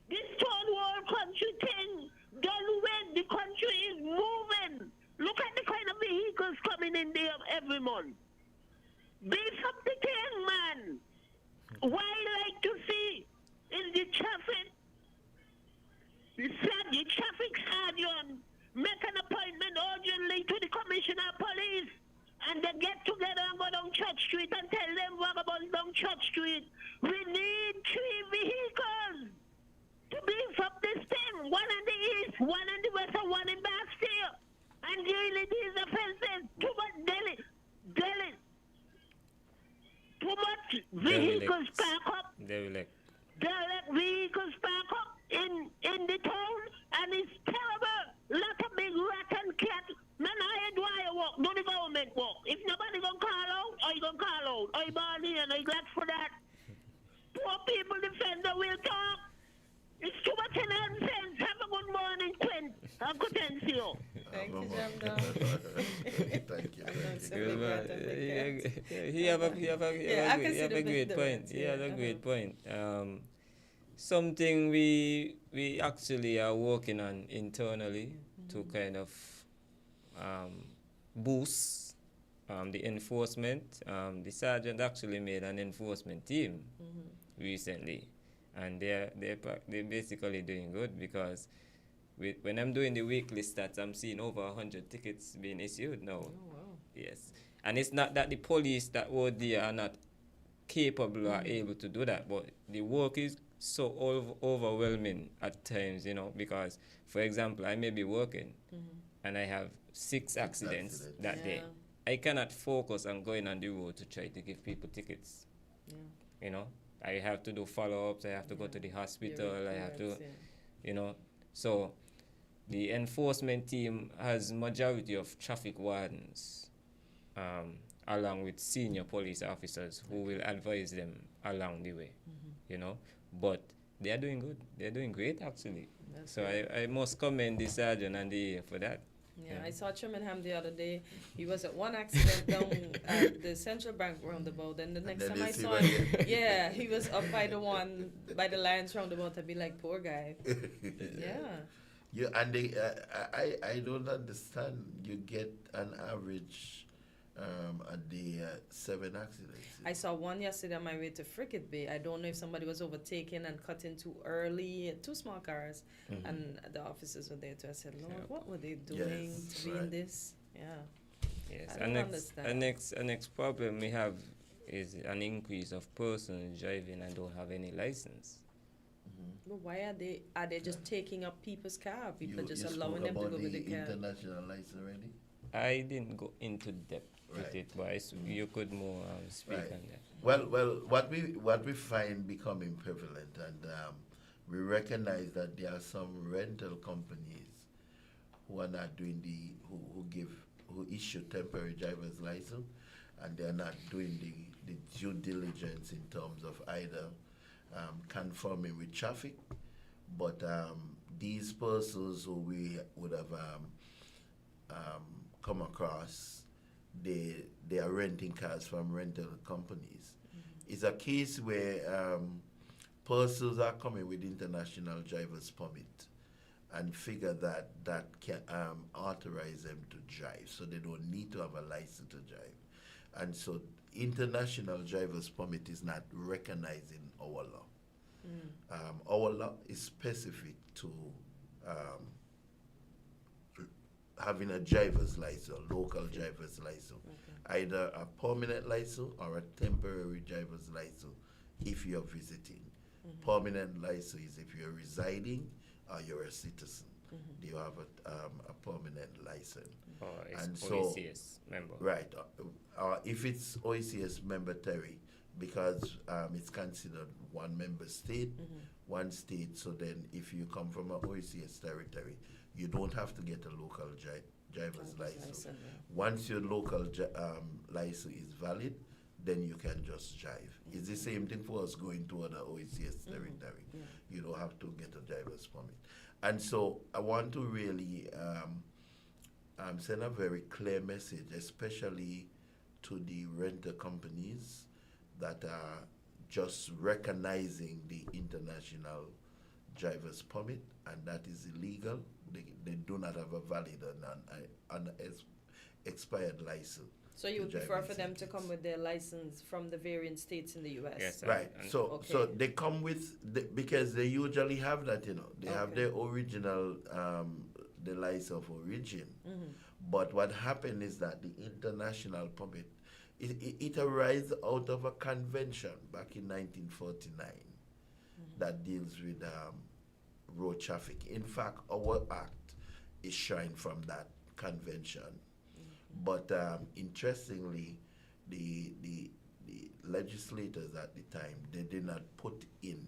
This third world country thing, done with, the country is moving. Look at the kind of vehicles coming in there every month. Beef up the thing, man. What I like to see is the traffic. The traffic sergeant make an appointment urgently to the commissioner of police, and they get together and go down Church Street and tell them vagabonds down Church Street, we need 3 vehicles to beef up this thing. One in the east, one in the west, and one in Bastille. And really these offenses, too much Delhi. Too much vehicles park up. Derelict. Direct vehicles park up in the town, and it's terrible. Lot of big rat and cat. Man, I do I walk, do the government walk. If nobody gonna call out, I gonna call out. I born here and I glad for that. Poor people defender will talk. It's too much nonsense. Have a good morning, Quinn. Have good day to you. Thank you, Jamda. Thank you. Good man. He have a great point. He has a great point. Something we actually are working on internally to kind of boost the enforcement. The sergeant actually made an enforcement team recently, and they're basically doing good because when I'm doing the weekly stats, I'm seeing over 100 tickets being issued now. Oh, wow. Yes, and it's not that the police that were there are not capable or able to do that, but the work is so overwhelming at times, because, for example, I may be working and I have 6 accidents that day. I cannot focus on going on the road to try to give people tickets. I have to do follow-ups, I have to go to the hospital, I have to, so the enforcement team has majority of traffic wardens along with senior police officers who will advise them along the way, you know. But they are doing good. They're doing great, actually. That's So good. I must commend the sergeant and the for that. Yeah, I saw Trimmingham the other day. He was at one accident down at the Central Bank roundabout, and the next then time you I see saw right him, here. yeah, he was up by the Lions roundabout. I'd be like, poor guy. Yeah. You and they, I don't understand. You get an average a day 7 accidents. I saw one yesterday on my way to Frigate Bay. I don't know if somebody was overtaken and cut in too early, 2 small cars, and the officers were there too. I said, Lord, what were they doing Yes, to be in right. this? Yeah. Yes, I don't understand. the next problem we have is an increase of persons driving and don't have any license. But why are they just taking up people's car? People You just spoke allowing them to about go with the the car. international license already? I didn't go into depth with Right. it, but you could more speak Right. on that. Well, what we find becoming prevalent, and we recognize that there are some rental companies who are not doing who issue temporary driver's license, and they are not doing the due diligence in terms of either conforming with traffic, but these persons who we would have come across, they are renting cars from rental companies. It's a case where persons are coming with international driver's permit and figure that can authorize them to drive, so they don't need to have a license to drive. And so international driver's permit is not recognized in our law. Our law is specific to having a driver's license, local driver's license, either a permanent license or a temporary driver's license if you're visiting. Permanent license is if you're residing or you're a citizen. You have a permanent license. Or it's And so- OECS member. Right. If it's OECS member territory, because it's considered one member state, one state. So then if you come from an OECS territory, you don't have to get a local driver's license. Once your local license is valid, then you can just drive. It's the same thing for us going to other OECS territory. You don't have to get a driver's permit. And so I want to really send a very clear message, especially to the rental companies that are just recognizing the international driver's permit, and that is illegal. They do not have a valid and expired license. So you would to drive prefer in for them to cities. come with their license from the various states in the U.S.? Yes, Right. So Okay. they come with because they usually have that, They have Okay. their original the license of origin. But what happened is that the international permit it arose out of a convention back in 1949 that deals with road traffic. In fact, our act is shine from that convention. But interestingly, the legislators at the time, they did not put in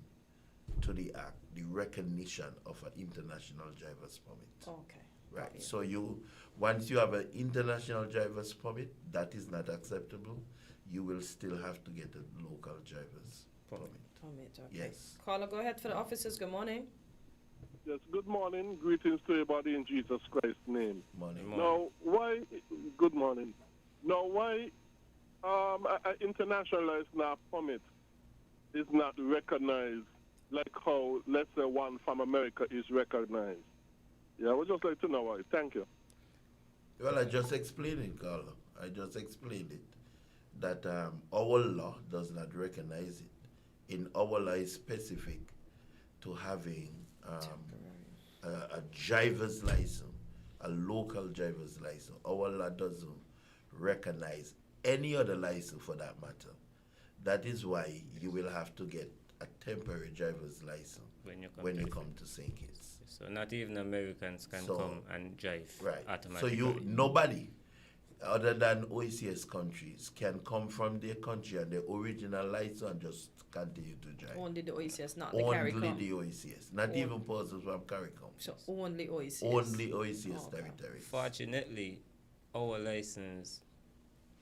to the act the recognition of an international driver's permit. Okay. Right. Got So once you have an international driver's permit, that is not acceptable. You will still have to get a local driver's permit. Permit, okay. Yes. Caller, go ahead for the officers. Good morning. Yes, good morning. Greetings to everybody in Jesus Christ's name. Morning. Now, why, good morning. Now, why an international license permit is not recognized like how, let's say, one from America is recognized? Yeah, I would just like to know why. Thank you. Well, I just explained it, Carlo. I just explained it. That our law does not recognize it. In our law is specific to having a driver's license, a local driver's license. Our law doesn't recognize any other license for that matter. That is why you will have to get a temporary driver's license when you come to St. Kitts. So not even Americans can come and drive automatically. So nobody other than OECS countries can come from their country and their original license and just continue to drive. Only the OECS, not the Only CARICOM. the OECS, not even persons from CARICOM. So only OECS. Only OECS territories. Fortunately, our license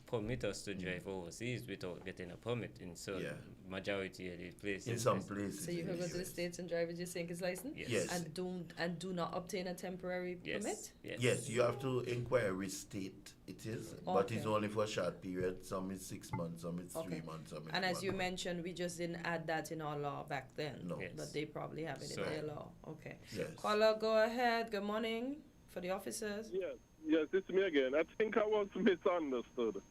permit us to drive overseas without getting a permit in certain majority of the places. In some places. So you can go to the States and drive with your Sinkers license? Yes. And do not obtain a temporary permit? Yes, you have to inquire which state it is, but it's only for a short period. Some is 6 months, some is 3 months, some is And as 1 you month. mentioned, we just didn't add that in our law back then. No. But they probably have it in their law. Okay. Yes. Caller, go ahead. Good morning for the officers. Yes, it's me again. I think I was misunderstood.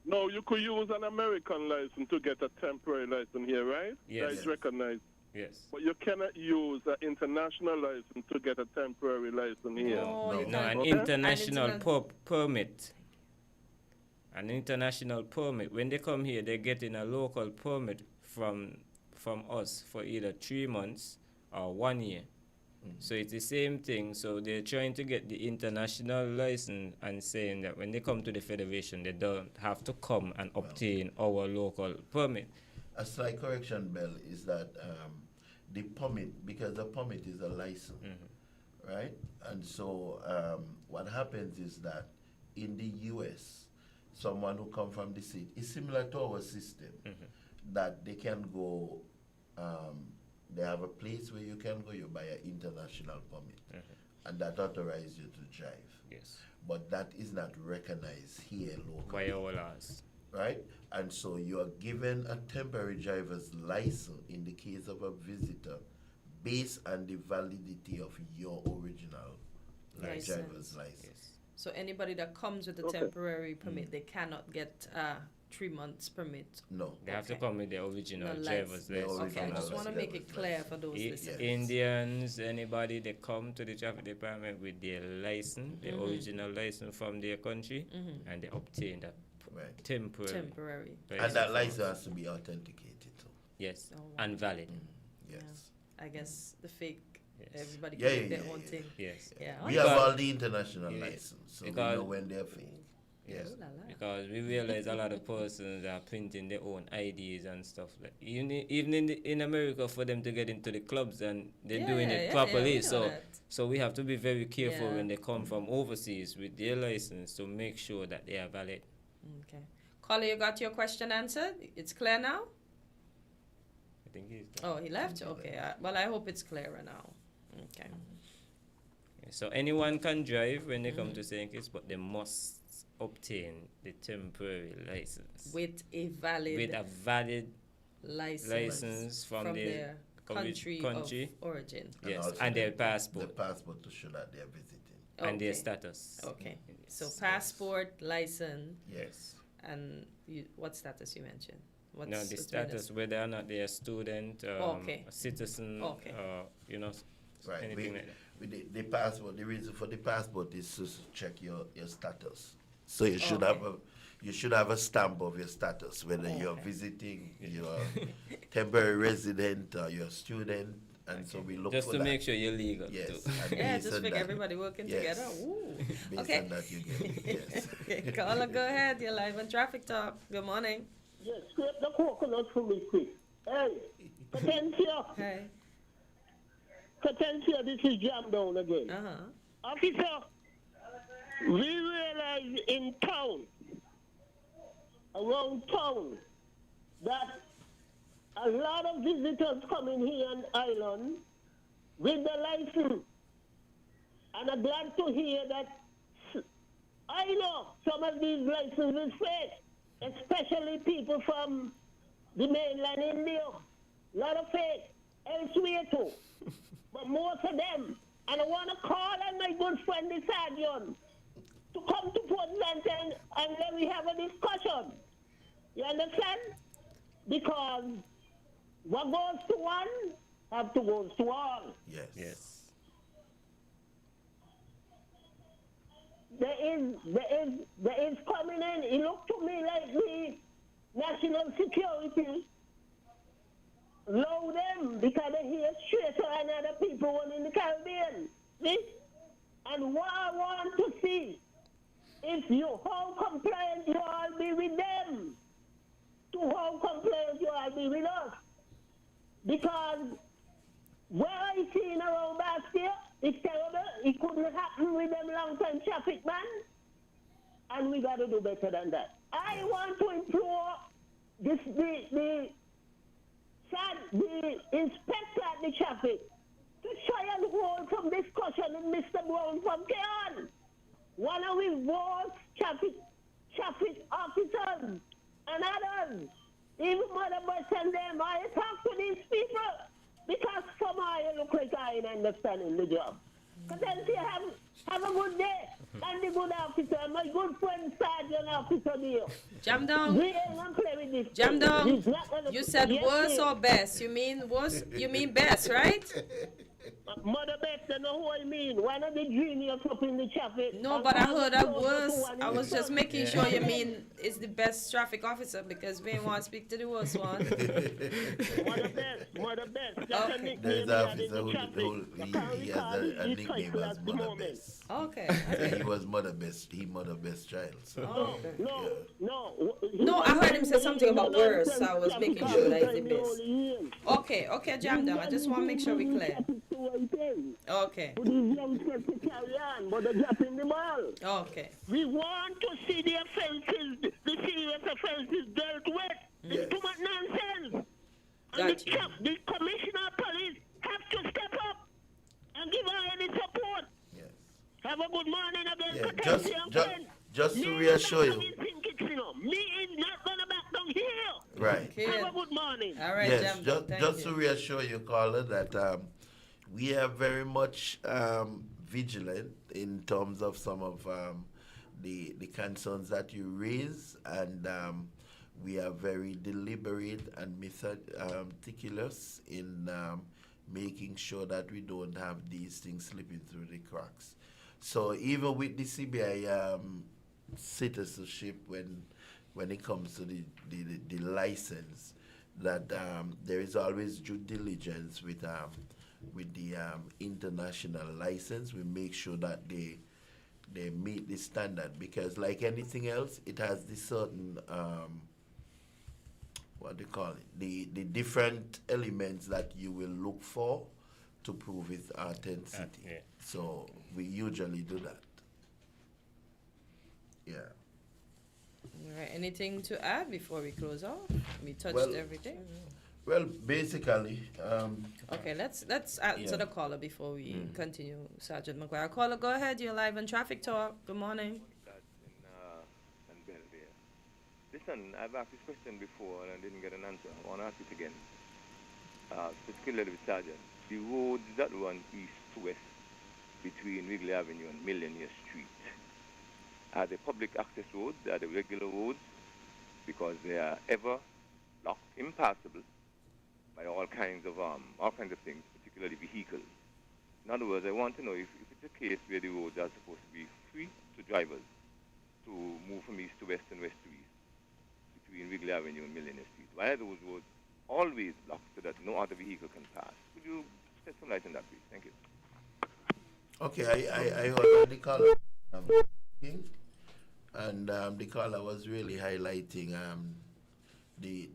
No, you could use an American license to get a temporary license here, right? Yes. That is recognized. Yes. But you cannot use an international license to get a temporary license here. No, an international permit. An international permit. When they come here, they're getting a local permit from us for either 3 months or 1 year. So it's the same thing. So they're trying to get the international license and saying that when they come to the federation, they don't have to come and obtain our local permit. A slight correction, Bell, is that the permit, because the permit is a license, right? And so what happens is that in the U.S., someone who come from the state is similar to our system, that they can go. They have a place where you can go, you buy an international permit, and that authorizes you to drive. Yes. But that is not recognized here locally. By our laws. Right? And so you are given a temporary driver's license in the case of a visitor based on the validity of your original driver's license. Yes. So anybody that comes with a temporary permit, they cannot get 3 months permit. No. They have to come with their original driver's license. Okay, I just want to make it clear for those listeners. Indians, anybody that come to the traffic department with their license, their original license from their country, and they obtain that temporary. And that license has to be authenticated too. Yes, and valid. Yes. I guess the fake, everybody Yeah, can yeah, their own thing. Yes. Yeah. We have all the international license, so we know when they're fake. Yes, because we realize a lot of persons are printing their own IDs and stuff like even in America for them to get into the clubs and they're doing it properly. So we have to be very careful when they come from overseas with their license to make sure that they are valid. Okay, Caller, you got your question answered? It's clear now? I think he's Oh, he left? Okay, well, I hope it's clearer now. Okay. So anyone can drive when they come to St. Kitts, but they must obtain the temporary license with a valid license from their country of origin. Yes, and their passport. The passport to show that they're visiting. And their status. Okay. So passport, license. Yes. And what status you mentioned? No, the status, whether or not they're a student, a citizen, anything like that. With the passport, the reason for the passport is to check your status. So you should have a stamp of your status, whether you're visiting, you're a temporary resident, or you're a student, and so we look just for to that. make sure you're legal. Yes. Just figure everybody working together. Ooh. Based on that, you get it. Yes. Okay, caller, go ahead. You're live on Traffic Talk. Good morning. Yes, scrape the coconut for me, quick. Hey, Potencia. Hey. Potencia, this is Jam Down again. Officer, we realize in town, around town, that a lot of visitors coming here on island with the license. And I'm glad to hear that I know some of these licenses fake, especially people from the mainland India. A lot of fake, elsewhere too. But most of them, and I want to call on my good friend the sergeant to come to Port Benton and then we have a discussion. You understand? Because what goes to one have to go to all. Yes. Yes. There is coming in. It looked to me like the national security low them because they hear straight and other people one in the Caribbean. See? And what I want to see is how compliant you all be with them to how compliant you all be with us. Because what I seen around last year is terrible. It couldn't happen with them long-time traffic man. And we got to do better than that. I want to implore the inspector at the traffic to try and hold some discussion with Mr. Brown from Keon. One of his worst traffic officers and others, even Mother Bush and them, I talk to these people because somehow you look like I ain't understanding the job. But then say, have a good day. And the good officer, my good friend Sergeant Officer Neil. Jam down. We ain't gonna play with this. Jam down. You said Yes, worse please. or best? You mean worse? You mean best, right? Mother Beth, you know what I mean? Why not the dream you're up in the traffic? No, but I heard that worse. I was just making sure you mean it's the best traffic officer because we want to speak to the worst one. Mother Beth. That's a nickname There's we an had in officer the traffic. he has a nickname as Mother Best. Okay. He was Mother Best. He Mother Best child. So. No, I heard him say something about worse, so I was making sure that it's the best. Okay, jam down. I just want to make sure we clear. Okay. But these youngsters to carry on, but they're dropping the ball. Okay. We want to see the offenses, the serious offenses dealt with. It's too much nonsense. And the commissioner of police have to step up and give her any support. Yes. Have a good morning again. Yeah, just to reassure you. Me is not gonna back down here. Right. Have a good morning. All right, yes, just to reassure you, caller, that we are very much vigilant in terms of some of the concerns that you raise, and we are very deliberate and meticulous in making sure that we don't have these things slipping through the cracks. So even with the CBI citizenship, when it comes to the license, that there is always due diligence with the international license. We make sure that they meet the standard, because like anything else, it has the certain what do you call it, the different elements that you will look for to prove its authenticity. Yeah. So we usually do that. Yeah. All right. Anything to add before we close off? We touched everything. Well, basically. Okay, let's answer the caller before we continue, Sergeant McGuire. Caller, go ahead. You're live on Traffic Talk. Good morning. Listen, I've asked this question before and I didn't get an answer. I want to ask it again. Particularly with Sergeant. The roads that run east to west between Wrigley Avenue and Millionaire Street, are they public access roads? Are they regular roads? Because they are ever locked, impassable by all kinds of things, particularly vehicles. In other words, I want to know if it's a case where the roads are supposed to be free to drivers to move from east to west and west to east between Wrigley Avenue and Millionaire Street. Why are those roads always blocked so that no other vehicle can pass? Could you shed some light on that, please? Thank you. Okay, I heard the caller and the caller was really highlighting the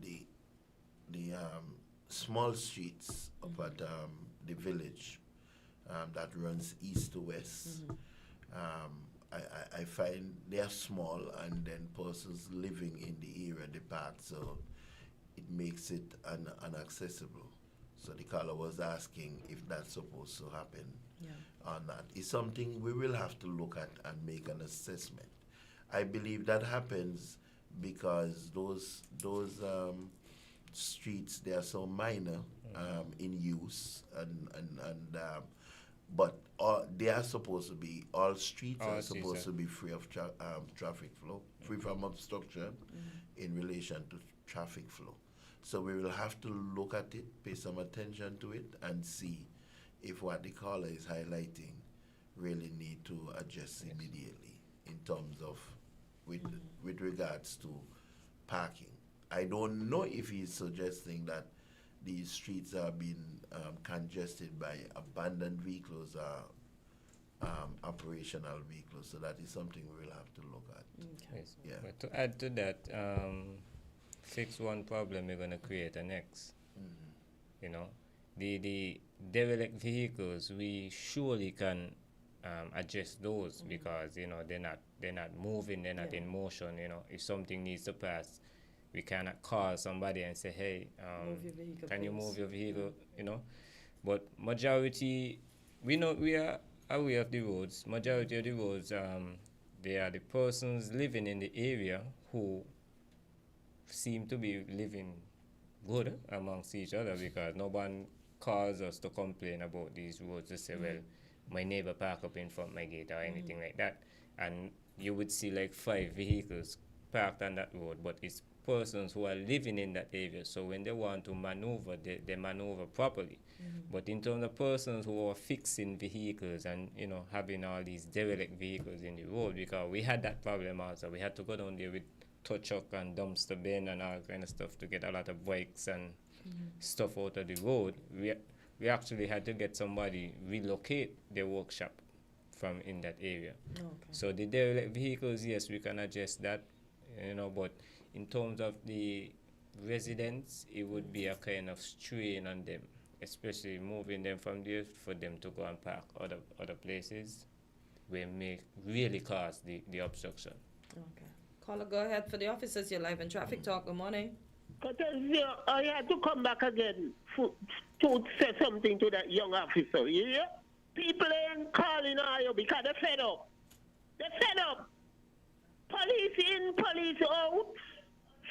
small streets up at the village that runs east to west. I find they are small, and then persons living in the area depart, so it makes it inaccessible. So the caller was asking if that's supposed to happen or not. It's something we will have to look at and make an assessment. I believe that happens because those streets, they are so minor in use, but they are supposed to be, all streets are supposed to be free of traffic flow, free from obstruction in relation to traffic flow. So we will have to look at it, pay some attention to it, and see if what the caller is highlighting really need to adjust immediately in terms of with regards to parking. I don't know if he's suggesting that these streets are being congested by abandoned vehicles or operational vehicles. So that is something we will have to look at. Okay. Yes. Yeah. But to add to that, fix one problem, you're going to create an next. You know, the derelict vehicles, we surely can adjust those because they're not moving, they're not in motion. If something needs to pass, we cannot call somebody and say, hey, Move your vehicle, can you please. move your vehicle? But majority, we are aware of the roads. Majority of the roads, they are the persons living in the area who seem to be living good amongst each other because no one calls us to complain about these roads to say, well, my neighbor park up in front of my gate or anything like that. And you would see like 5 vehicles parked on that road, but it's persons who are living in that area. So when they want to maneuver, they maneuver properly. But in terms of persons who are fixing vehicles and, having all these derelict vehicles in the road, because we had that problem also. We had to go down there with tow truck and dumpster bin and all kind of stuff to get a lot of bikes and stuff out of the road. We actually had to get somebody relocate their workshop from in that area. So the derelict vehicles, yes, we can adjust that, but in terms of the residents, it would be a kind of strain on them, especially moving them from there for them to go and park other places where may really cause the obstruction. Okay. Caller, go ahead for the officers. You're live in Traffic Talk. Good morning. Because I had to come back again to say something to that young officer. You hear? People ain't calling you because they're fed up. They're fed up. Police in, police out.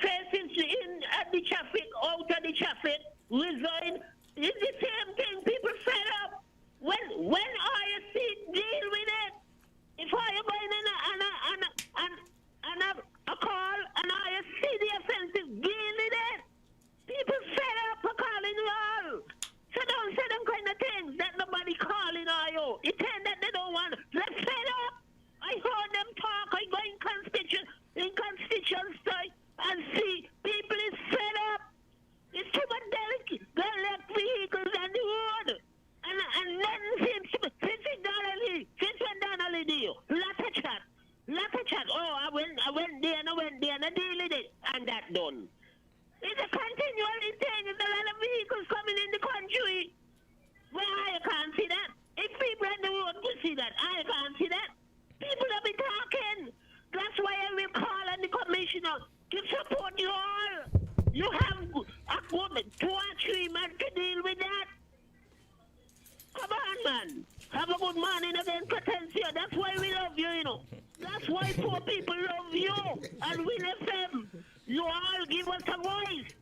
Faces in at the traffic, out of the traffic. Resign. It's the same thing. People fed up. When are you see deal with it? If I am going and a call and I see the offensive deal with it. People fed up for calling you all. So don't say them kind of things that nobody calling you. It ain't that they don't want. They're fed up. I heard them talk. I go in constituency and see people is fed up. It's too much derelict vehicles on the road. And then since when Donnelly deal, lot of chat. Oh, I went there and I deal with it. And that done. It's a continual thing. There's a lot of vehicles coming in the country. Well, I can't see that. If people on the road could see that, I can't see that. People have been talking. That's why I will call on the commissioner to support you all. You have a good 2 or 3 months to deal with that. Come on, man. Have a good morning again, Potencia. That's why we love you, That's why poor people love you and WinFM. You all give us a voice.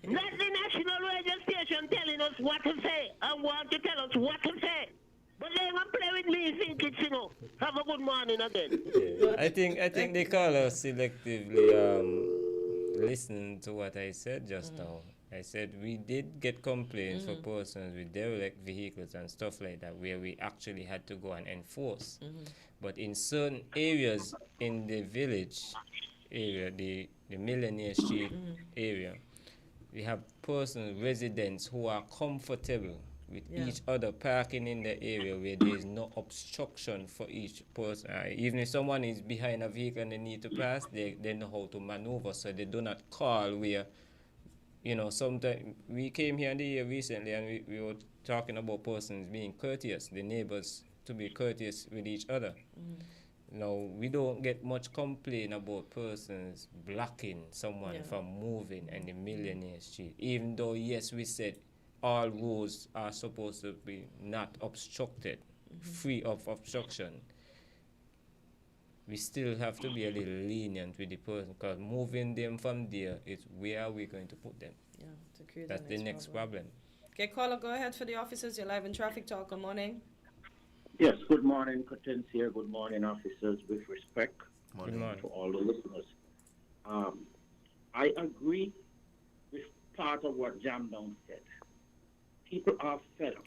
Not the national radio station telling us what to say and want to tell us what to say. But they want to play with me, think it's, Have a good morning again. I think they call us selectively listening to what I said just now. I said we did get complaints for persons with derelict vehicles and stuff like that where we actually had to go and enforce. But in certain areas in the village area, the Millionaire Street area, we have persons, residents who are comfortable with each other parking in the area where there is no obstruction for each person. Even if someone is behind a vehicle and they need to pass, they know how to maneuver, so they do not call where, sometimes we came here in the area recently and we were talking about persons being courteous, the neighbors to be courteous with each other. Now, we don't get much complaint about persons blocking someone from moving in the Millionaire Street, even though, yes, we said all roads are supposed to be not obstructed, free of obstruction. We still have to be a little lenient with the person because moving them from there is where are we going to put them? To create That's the next problem. Okay, caller, go ahead for the officers. You're live in Traffic Talk. Good morning. Yes, good morning, Potencia. Good morning, officers. With respect Good morning. to all the listeners. I agree with part of what Jam Down said. People are fed up.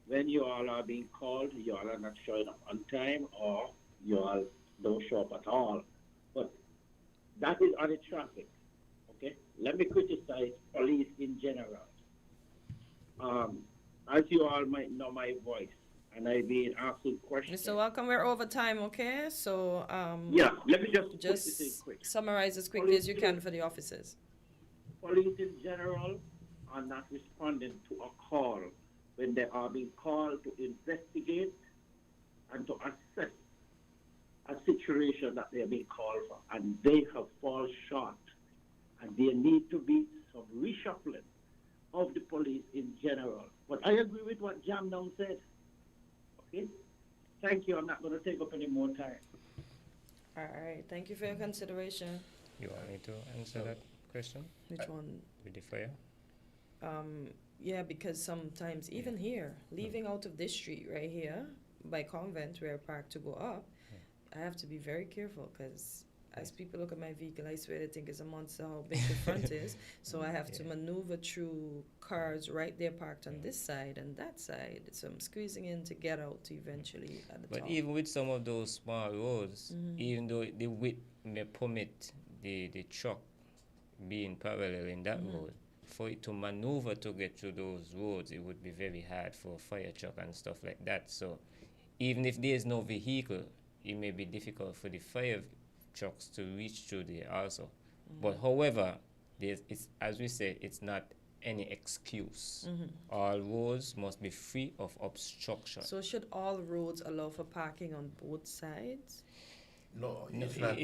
When you all are being called, you all are not showing up on time or you all don't show up at all. But that is on the traffic. Okay? Let me criticize police in general. As you all might know my voice, and I've been asking questions. Mr. Welcome, we're over time, okay? So, let me just put this in quick. Summarize as quickly as you can for the officers. Police in general are not responding to a call when they are being called to investigate and to assess a situation that they are being called for, and they have fallen short. And there need to be some reshuffling of the police in general. But I agree with what Jamdown said. Okay? Thank you. I'm not going to take up any more time. All right. Thank you for your consideration. You want me to answer that question? Which one? With the fire? Yeah, because sometimes even here, leaving out of this street right here by Convent where I park to go up, I have to be very careful because as people look at my vehicle, I swear they think it's a monster how big the front is. So I have to maneuver through cars right there parked on this side and that side. So I'm squeezing in to get out eventually at the top. But even with some of those small roads, even though the width may permit the truck being parallel in that road, for it to maneuver to get through those roads, it would be very hard for a fire truck and stuff like that. So even if there is no vehicle, it may be difficult for the fire trucks to reach through there also. But however, it's, as we say, it's not any excuse. All roads must be free of obstruction. So should all roads allow for parking on both sides? No, it's not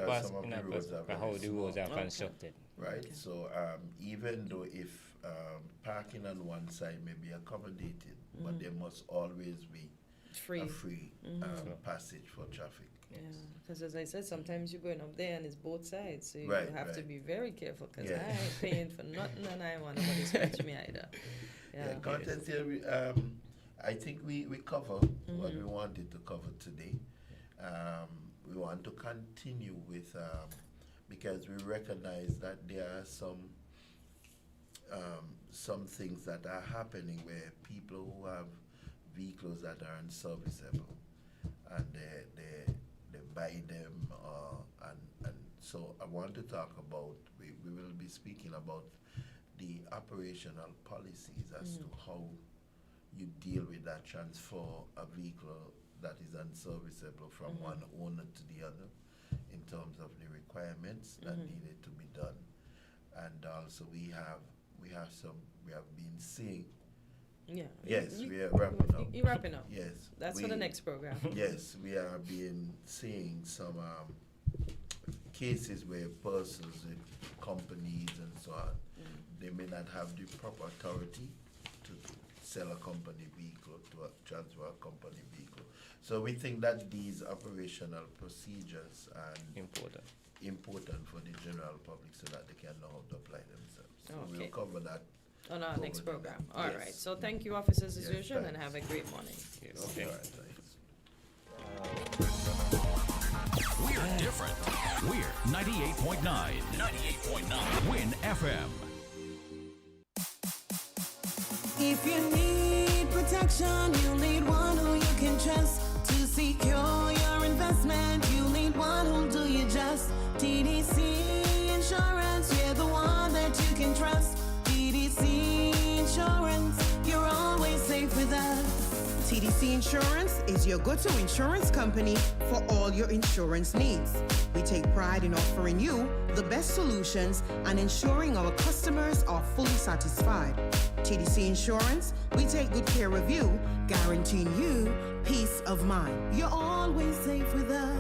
possible because some of the roads are how the roads are small. constructed. Right, so even though if parking on one side may be accommodated, but there must always be a free passage for traffic. Yeah, because as I said, sometimes you're going up there and it's both sides, so you Right, have to be very careful because Yeah. I ain't paying for nothing and I want nobody to scratch me either. Yeah, contents here, I think we cover what we wanted to cover today. We want to continue with, because we recognize that there are some things that are happening where people who have vehicles that are unserviceable and they buy them and so I want to talk about, we will be speaking about the operational policies as to how you deal with that, transfer a vehicle that is unserviceable from one owner to the other in terms of the requirements that needed to be done. And also we have been seeing. Yeah. Yes, we are wrapping up. You're wrapping up. Yes. That's for the next program. Yes, we are been seeing some cases where persons, companies and so on, they may not have the proper authority to sell a company vehicle, to transfer a company vehicle. So we think that these operational procedures are important for the general public so that they can know how to apply themselves. So we'll cover that on our next program. All Yes. right. So thank you, officers, as Yes, usual, and thanks. have a great morning. Yes, Okay, all thanks. right, thanks. We're different. We're 98.9. 98.9. Win FM. If you need protection, you need one who you can trust to secure your investment. You need one who'll do you just. TDC Insurance, you're the one that you can trust. TDC Insurance, you're always safe with us. TDC Insurance is your go-to insurance company for all your insurance needs. We take pride in offering you the best solutions and ensuring our customers are fully satisfied. TDC Insurance, we take good care of you, guaranteeing you peace of mind. You're always safe with us.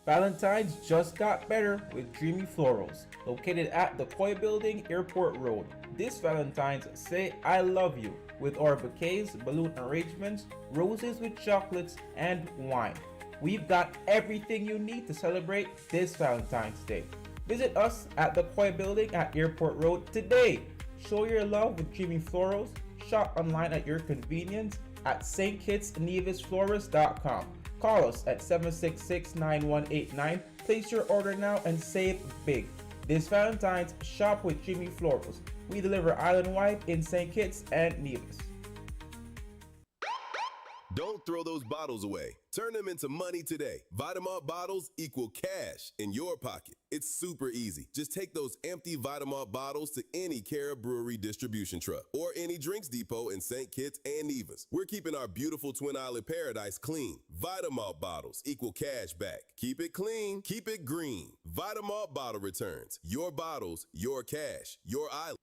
Valentine's just got better with Dreamy Florals, located at the Koi Building, Airport Road. This Valentine's, say I love you with our bouquets, balloon arrangements, roses with chocolates, and wine. We've got everything you need to celebrate this Valentine's Day. Visit us at the Koi Building at Airport Road today. Show your love with Dreamy Florals. Shop online at your convenience at stkitsnevisflorist.com. Call us at 766-9189. Place your order now and save big. This Valentine's, shop with Jimmy Florals. We deliver island-wide in St. Kitts and Nevis. Don't throw those bottles away. Turn them into money today. Vitamalt bottles equal cash in your pocket. It's super easy. Just take those empty Vitamalt bottles to any Cara Brewery distribution truck or any drinks depot in St. Kitts and Nevis. We're keeping our beautiful Twin Island paradise clean. Vitamalt bottles equal cash back. Keep it clean. Keep it green. Vitamalt bottle returns. Your bottles, your cash, your island.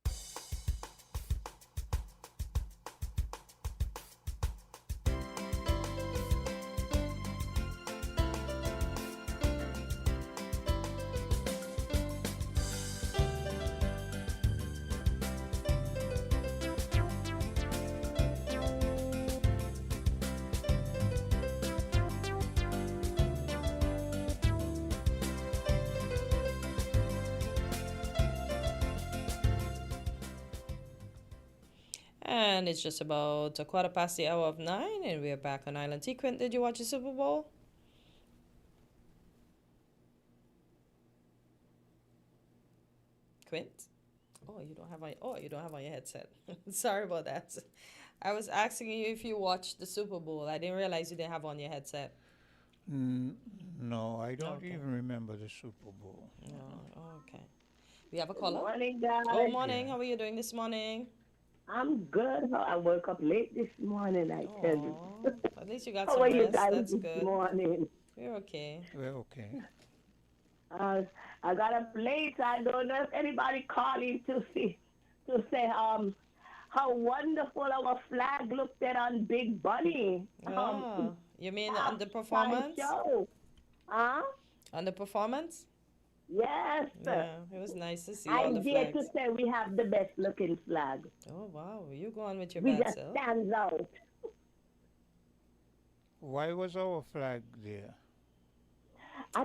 And it's just about a quarter past the hour of 9, and we're back on Island Tea. Quint, did you watch the Super Bowl? Quint? You don't have on your headset. Sorry about that. I was asking you if you watched the Super Bowl. I didn't realize you didn't have on your headset. No, I don't Okay. even remember the Super Bowl. Oh, okay. We have a caller. Morning, guys. Good morning. How are you doing this morning? I'm good. I woke up late this morning, I tell you. At least you got How some are you rest. guys That's this good. morning? We're okay. We're okay. I got up late. I don't know if anybody calling to say how wonderful our flag looked at on Big Bunny. You mean on the performance? Show. Huh? On the performance? Yes. Yeah, it was nice to see I all the dare flags. to say we have the best looking flag. Oh, wow. You go on with your We bad just self. stands out. Why was our flag there? I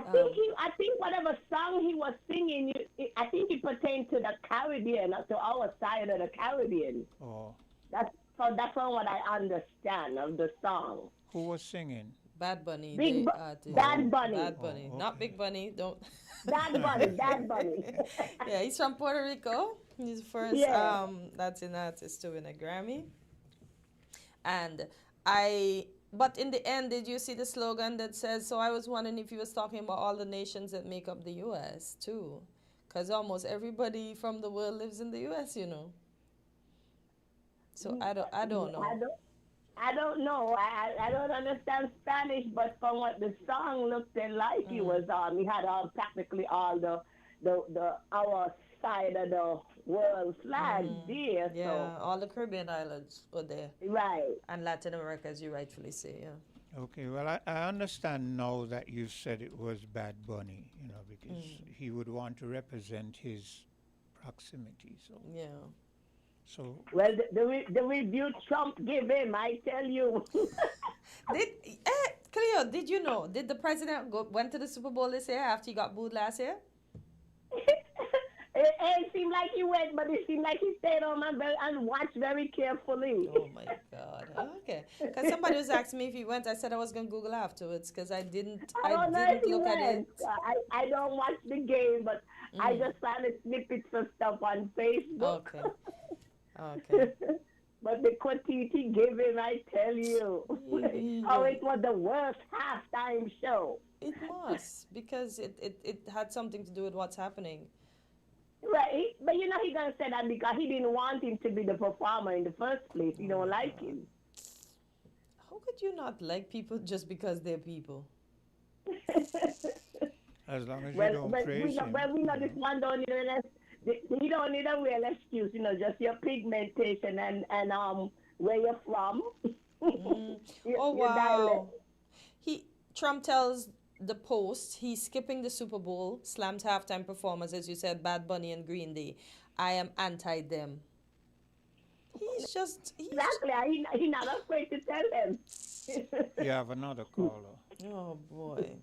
think whatever song he was singing, I think it pertained to the Caribbean, to our side of the Caribbean. Oh. That's from what I understand of the song. Who was singing? Bad Bunny. Bad Bunny. Bad Bunny. Not Big Bunny. Don't. Bad Bunny. Bad Bunny. Yeah, he's from Puerto Rico. He's the first Latin artist to win a Grammy. But in the end, did you see the slogan that says, so I was wondering if he was talking about all the nations that make up the U.S. too. Because almost everybody from the world lives in the U.S., you know. So I don't know. I don't know. I don't understand Spanish, but from what the song looked like, he was he had practically all the our side of the world flag there. Yeah, so. all the Caribbean islands were there. Right. And Latin America, as you rightfully say, yeah. Okay, well, I understand now that you said it was Bad Bunny, because he would want to represent his proximity. So yeah. So well, the review Trump gave him, I tell you. Cleo, did you know? Did the president went to the Super Bowl this year after he got booed last year? It seemed like he went, but it seemed like he stayed home and watched very carefully. Oh my God! Okay, because somebody was asking me if he went. I said I was gonna Google afterwards because I didn't look at it. I don't watch the game, but I just found the snippets of stuff on Facebook. Okay. But the quantity he gave him, I tell you, how it was the worst halftime show. It must, because it had something to do with what's happening. Right, but he gonna say that because he didn't want him to be the performer in the first place. He don't like him. How could you not like people just because they're people? As long as you don't praise him. Well, we know this one don't need you don't need a real excuse, just your pigmentation and where you're from. Oh wow! Trump tells the Post he's skipping the Super Bowl, slams halftime performers, as you said, Bad Bunny and Green Day. I am anti them. Exactly. He's not afraid to tell them. You have another caller. Oh boy.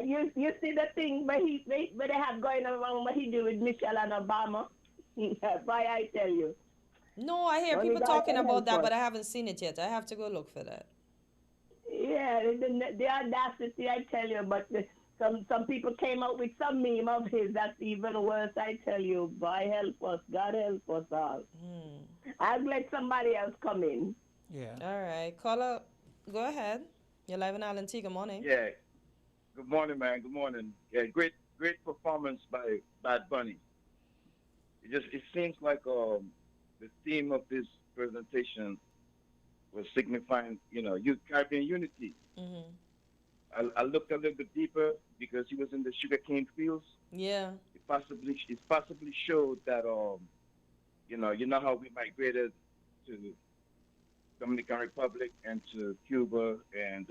You see the thing where they have going around what he do with Michelle and Obama? Why I tell you. No, I hear people talking about that, but I haven't seen it yet. I have to go look for that. Yeah, the audacity, I tell you, but some people came out with some meme of his that's even worse, I tell you. Boy, help us. God help us all. I'll let somebody else come in. Yeah. All right. Caller, go ahead. You're live in Island Tea. Good morning. Yeah. Good morning, man. Good morning. Yeah, great performance by Bad Bunny. It seems like the theme of this presentation was signifying, Caribbean unity. Mm-hmm. I looked a little bit deeper because he was in the sugarcane fields. Yeah. It possibly showed that, you know how we migrated to Dominican Republic and to Cuba and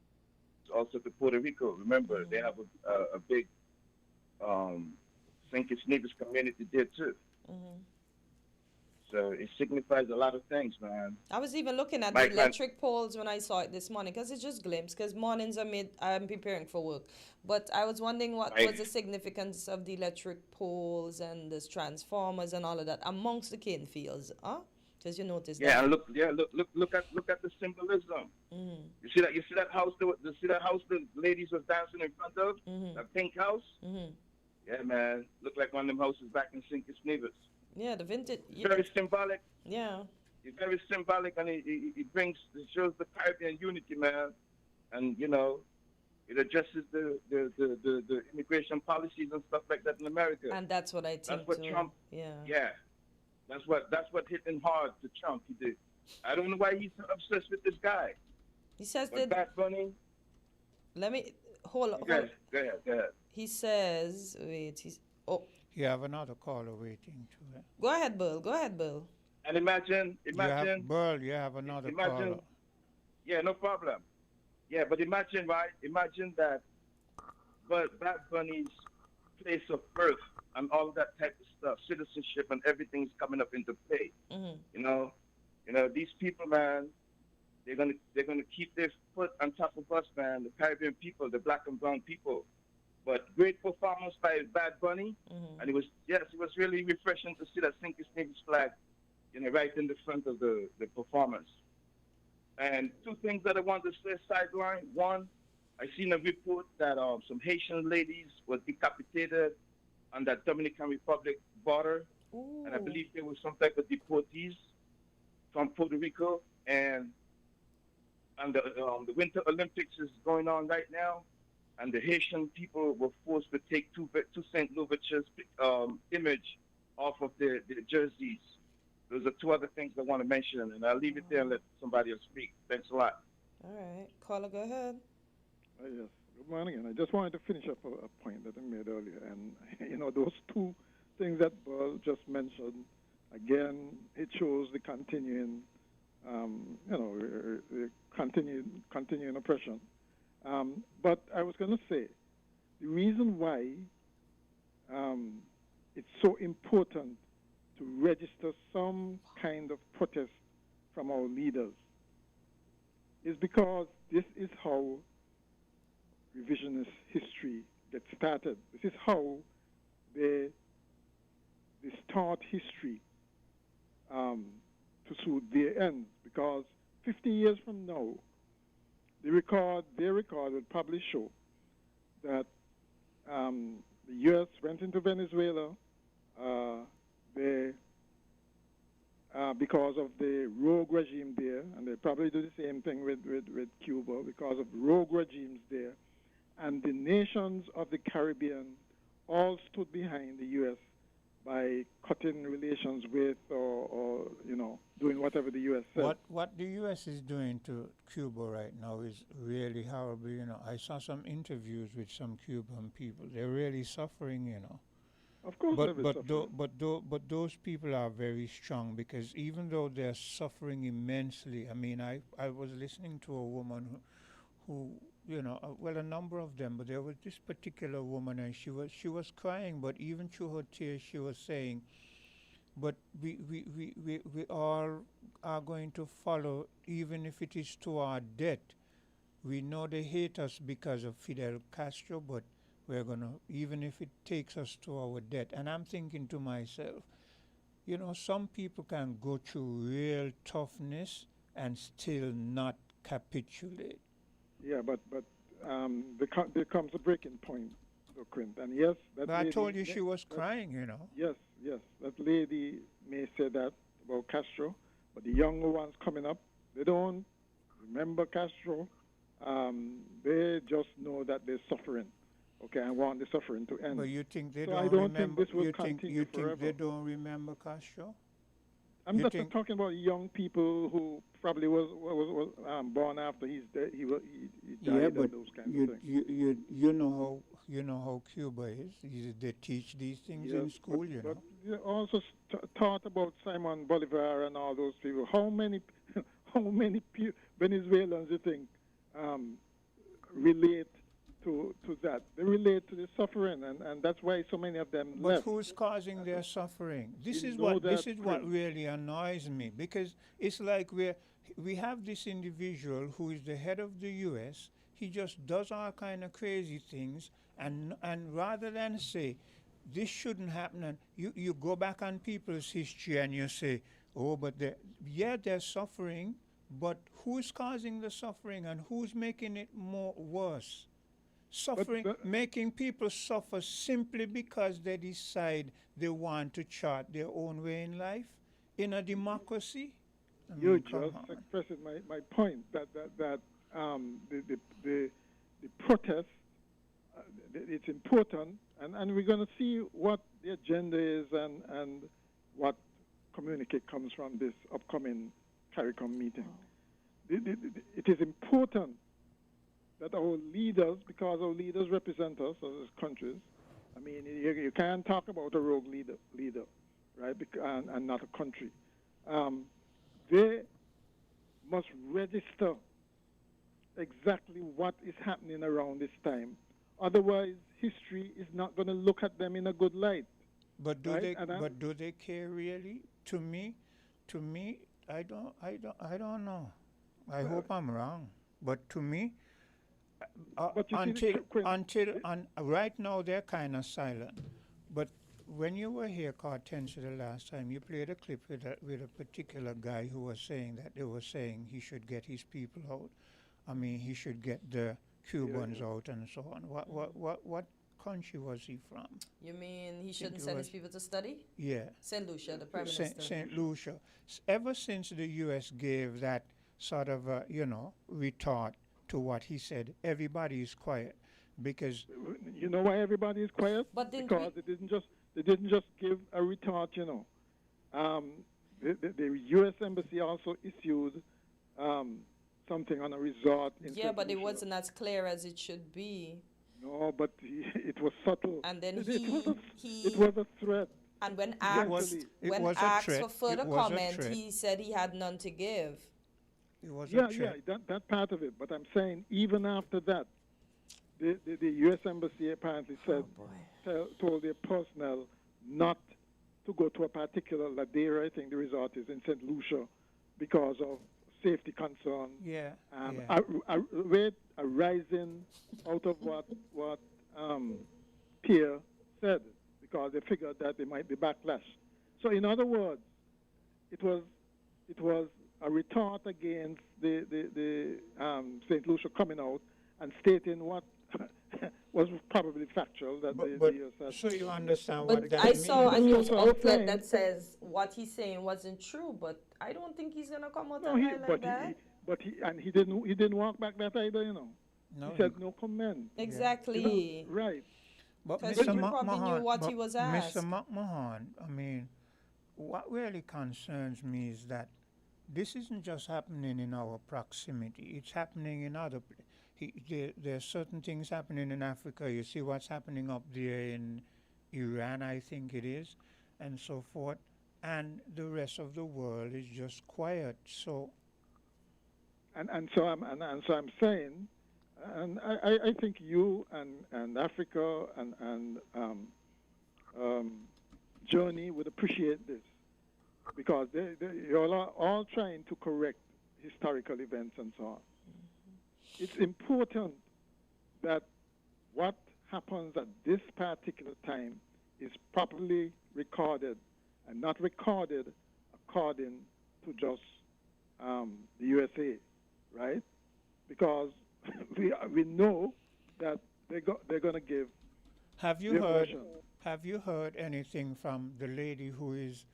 also to Puerto Rico. Remember, they have a big St. Kitts Nevis community there too. Mm-hmm. So it signifies a lot of things, man. I was even looking at the electric poles when I saw it this morning because it's just glimpse. Because mornings I'm preparing for work, but I was wondering what was the significance of the electric poles and the transformers and all of that amongst the cane fields. Because you notice Yeah, that. and look at the symbolism. Mm-hmm. You see that house the ladies was dancing in front of? Mm-hmm. That pink house? Mm-hmm. Yeah, man. Look like one of them houses back in St. Nevis. Yeah, the vintage. Very symbolic. Yeah. It's very symbolic, and it shows the Caribbean unity, man. And it addresses the immigration policies and stuff like that in America. And that's what I think That's what too. Trump. Yeah. That's what hit him hard to Trump. He did. I don't know why he's so obsessed with this guy. He says But that. Bad Bunny. Let me hold on. Go ahead. He says, wait. You have another caller waiting too. Go ahead, Bill. And imagine. You have another caller. Yeah, no problem. Yeah, but imagine, right? Imagine that, but Bad Bunny's place of birth and all that type of stuff, citizenship and everything's coming up into play. Mm-hmm. These people, man, they're gonna keep their foot on top of us, man. The Caribbean people, the black and brown people. But great performance by Bad Bunny, mm-hmm. and it was really refreshing to see that St. Nevis flag, right in the front of the performance. And two things that I want to say sideline. One, I seen a report that some Haitian ladies were decapitated on that Dominican Republic border. Ooh. And I believe there was some type of deportees from Puerto Rico. And the Winter Olympics is going on right now. And the Haitian people were forced to take two St. Louis's image off of their jerseys. Those are two other things I want to mention, and I'll leave it there and let somebody else speak. Thanks a lot. All right. Caller, go ahead. Yes. Good morning. And I just wanted to finish up a point that I made earlier. And, those two things that Burl just mentioned, again, it shows the continuing, continuing oppression. But I was going to say, the reason why it's so important to register some kind of protest from our leaders is because this is how revisionist history gets started. This is how they start history to suit their ends. Because 50 years from now, their record would probably show that the U.S. went into Venezuela because of the rogue regime there, and they probably do the same thing with Cuba because of rogue regimes there. And the nations of the Caribbean all stood behind the U.S. by cutting relations with or doing whatever the U.S. said. What the U.S. is doing to Cuba right now is really horrible. I saw some interviews with some Cuban people. They're really suffering. Of course, but those people are very strong because even though they're suffering immensely, I mean, I was listening to a woman who a number of them, but there was this particular woman and she was crying, but even through her tears, she was saying, but we all are going to follow, even if it is to our death. We know they hate us because of Fidel Castro, but we're going to, even if it takes us to our death. And I'm thinking to myself, some people can go through real toughness and still not capitulate. Yeah, but there comes a breaking point, though, Quint. And yes, but I told you she was crying, Yes, that lady may say that about Castro, but the younger ones coming up, they don't remember Castro. They just know that they're suffering. Okay, I want the suffering to end. But you think they so don't I don't remember? think this will continue you think forever. they don't remember Castro? I'm just talking about young people who probably was born after he died. Yeah, but and those kinds of things. you know how Cuba is. They teach these things in school, But you also taught about Simon Bolivar and all those people. How many Venezuelans you think relate to that? They relate to the suffering, and that's why so many of them left. But who's causing their suffering? This is what really annoys me, because it's like we have this individual who is the head of the U.S. He just does all kind of crazy things, and rather than say this shouldn't happen, and you go back on people's history and you say, Oh, but they're suffering, but who's causing the suffering and who's making it more worse? Suffering, making people suffer simply because they decide they want to chart their own way in life in a democracy. You just expressed my point that the protest it's important, and we're going to see what the agenda is and what communique comes from this upcoming CARICOM meeting. It is important that our leaders, because our leaders represent us as countries, I mean, you can't talk about a rogue leader, right, and not a country. They must register exactly what is happening around this time. Otherwise, history is not going to look at them in a good light. But do right? do they care really? To me, I don't know. I hope I'm wrong. But to me, right now they're kind of silent. But when you were here, Cartensia, the last time, you played a clip with a particular guy who was saying that they were saying he should get his people out. I mean, he should get the Cubans out and so on. What country was he from? You mean he shouldn't send his people to study? Yeah. St. Lucia, the Prime Minister. St. Lucia. Ever since the U.S. gave that sort of, retort to what he said, everybody is quiet because... You know why everybody is quiet? Because they didn't just give a retort, The U.S. Embassy also issued something on a resort in Yeah, but it wasn't as clear as it should be. No, but it was subtle. And then it was a threat. And when asked for further comment, he said he had none to give. It was a threat. That part of it. But I'm saying even after that, the U.S. Embassy apparently said, told their personnel not to go to a particular Ladera, I think the resort is in St. Lucia, because of safety concern. Yeah. Arising out of what Pierre said, because they figured that there might be backlash. So in other words, it was a retort against the St. Lucia coming out and stating what was probably factual that the U.S. So you understand but what that I means? saw a news outlet that says what he's saying wasn't true, but I don't think he's gonna come out and lie like that. He didn't walk back that either, No, he said no comment. Exactly. Right. But Because he probably knew what he was asked. Mr. McMahon, I mean, what really concerns me is that this isn't just happening in our proximity. It's happening in other places. There are certain things happening in Africa. You see what's happening up there in Iran, I think it is, and so forth. And the rest of the world is just quiet. So, so I'm saying, and I think you and Africa and Journey would appreciate this, because you're all trying to correct historical events and so on. It's important that what happens at this particular time is properly recorded and not recorded according to just the USA, right? Because we know that they're going to give. Have you heard anything from the lady who is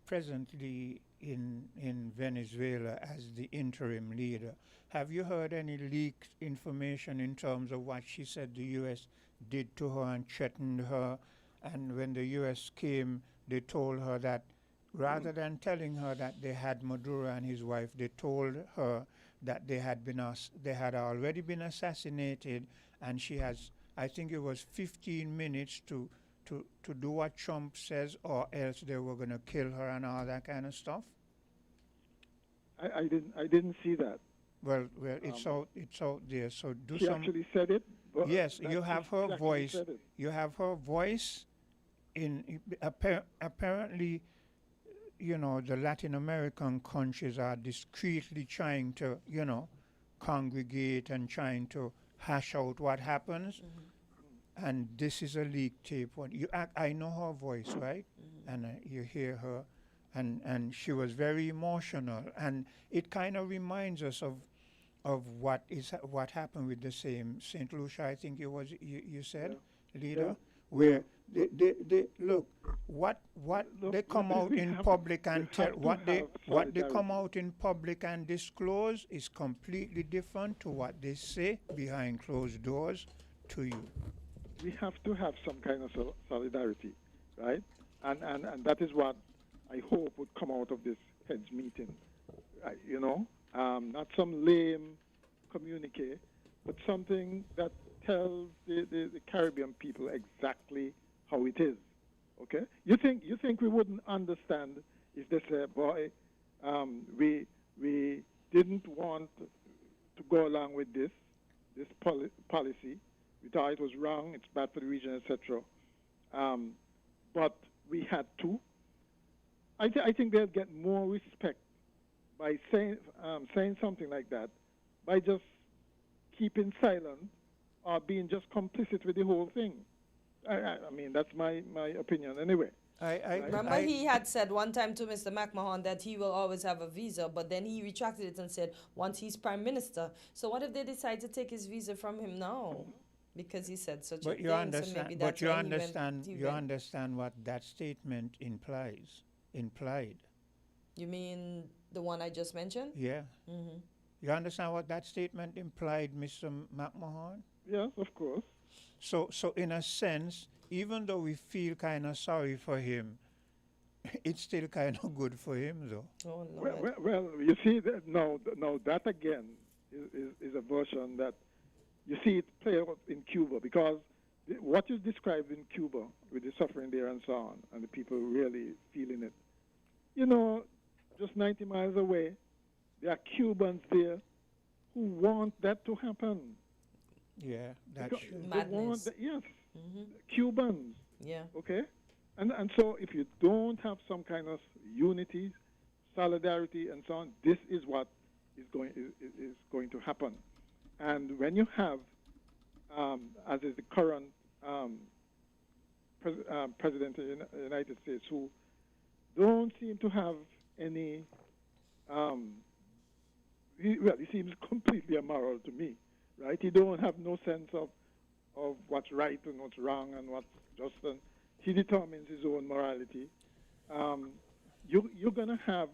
presently in Venezuela as the interim leader? Have you heard any leaked information in terms of what she said the U.S. did to her and threatened her? And when the U.S. came, they told her that rather than telling her that they had Maduro and his wife, they told her that they had already been assassinated, and she has, I think it was 15 minutes to do what Trump says, or else they were going to kill her and all that kind of stuff. I didn't see that. Well, it's out there. So do she some. Actually said it. Yes, you have her voice. You have her voice. Apparently, the Latin American countries are discreetly trying to, congregate and trying to hash out what happens. Mm-hmm. And this is a leaked tape. I know her voice, right? Mm-hmm. And you hear her and she was very emotional, and it kind of reminds us of what happened with the same St. Lucia, I think it was you said, leader, where they look what they come out in public and tell what they come out in public and disclose is completely different to what they say behind closed doors to you. We have to have some kind of solidarity, right? And that is what I hope would come out of this heads meeting. Not some lame communique, but something that tells the Caribbean people exactly how it is. Okay? You think we wouldn't understand if they say, boy, we didn't want to go along with this policy. We thought it was wrong, it's bad for the region, etc. But we had to. I think they'll get more respect by saying something like that, by just keeping silent or being just complicit with the whole thing. I mean, that's my opinion anyway. Remember, he had said one time to Mr. McMahon that he will always have a visa, but then he retracted it and said once he's prime minister. So what if they decide to take his visa from him now? Because he said such a thing. So maybe that's you understand what that statement implied. You mean the one I just mentioned? Yeah. Mm-hmm. You understand what that statement implied, Mr. McMahon? Yes, of course. So in a sense, even though we feel kind of sorry for him, it's still kind of good for him, though. Oh, Lord. Well, you see, no, that again is a version that you see it play out in Cuba, because what you described in Cuba with the suffering there and so on, and the people really feeling it, just 90 miles away, there are Cubans there who want that to happen. Yeah, that's true. Madness. Yes, Cubans. Yeah. Okay? And so if you don't have some kind of unity, solidarity, and so on, this is what is going to happen. And when you have, as is the current president of the United States, who don't seem to have any, he seems completely immoral to me, right? He don't have no sense of what's right and what's wrong and what's just. And he determines his own morality. You're gonna have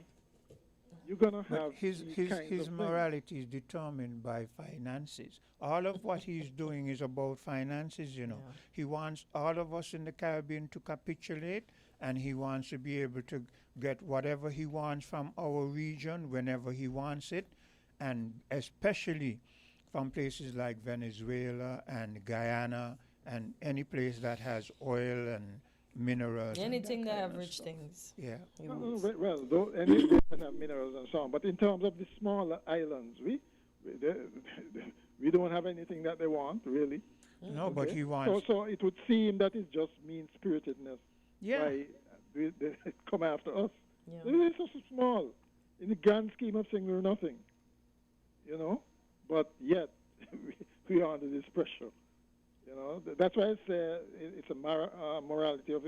his morality is determined by finances. All of what he's doing is about finances, Yeah. He wants all of us in the Caribbean to capitulate, and he wants to be able to get whatever he wants from our region whenever he wants it, and especially from places like Venezuela and Guyana and any place that has oil and minerals. Anything that have rich things. Yeah. Well, any that have minerals and so on. But in terms of the smaller islands, we don't have anything that they want, really. No, but he wants. So it would seem that it's just mean-spiritedness. Yeah. Why they come after us. Yeah. It's so small. In the grand scheme of things, we're nothing. But yet we are under this pressure. That's why it's a morality of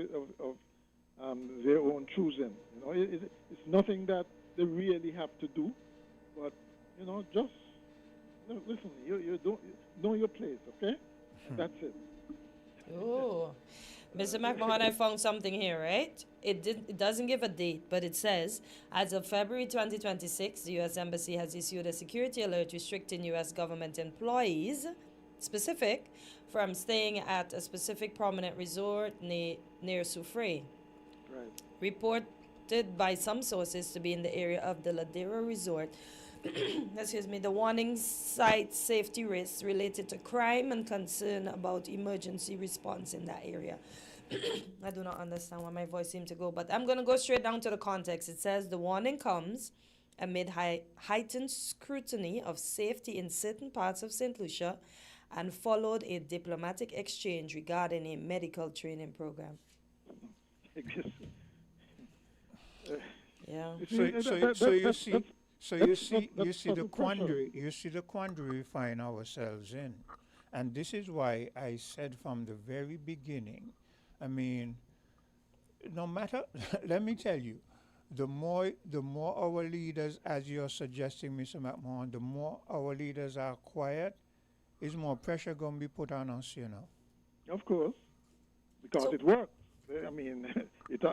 their own choosing. It's nothing that they really have to do, but just listen. You don't know your place, okay? That's it. Oh, Mr. McMahon, I found something here, right? It doesn't give a date, but it says, as of February 2026, the U.S. Embassy has issued a security alert restricting U.S. government employees, specific, from staying at a specific prominent resort near Soufrière. Right. Reported by some sources to be in the area of the Ladera Resort. Excuse me. The warning cites safety risks related to crime and concern about emergency response in that area. I do not understand why my voice seemed to go, but I'm going to go straight down to the context. It says the warning comes amid heightened scrutiny of safety in certain parts of St. Lucia and followed a diplomatic exchange regarding a medical training program. Yeah. So you see the quandary. You see the quandary we find ourselves in, and this is why I said from the very beginning. I mean, no matter. Let me tell you, the more our leaders, as you're suggesting, Mr. McMahon, the more our leaders are quiet, is more pressure going to be put on us, you know. Of course, because it works. I mean, it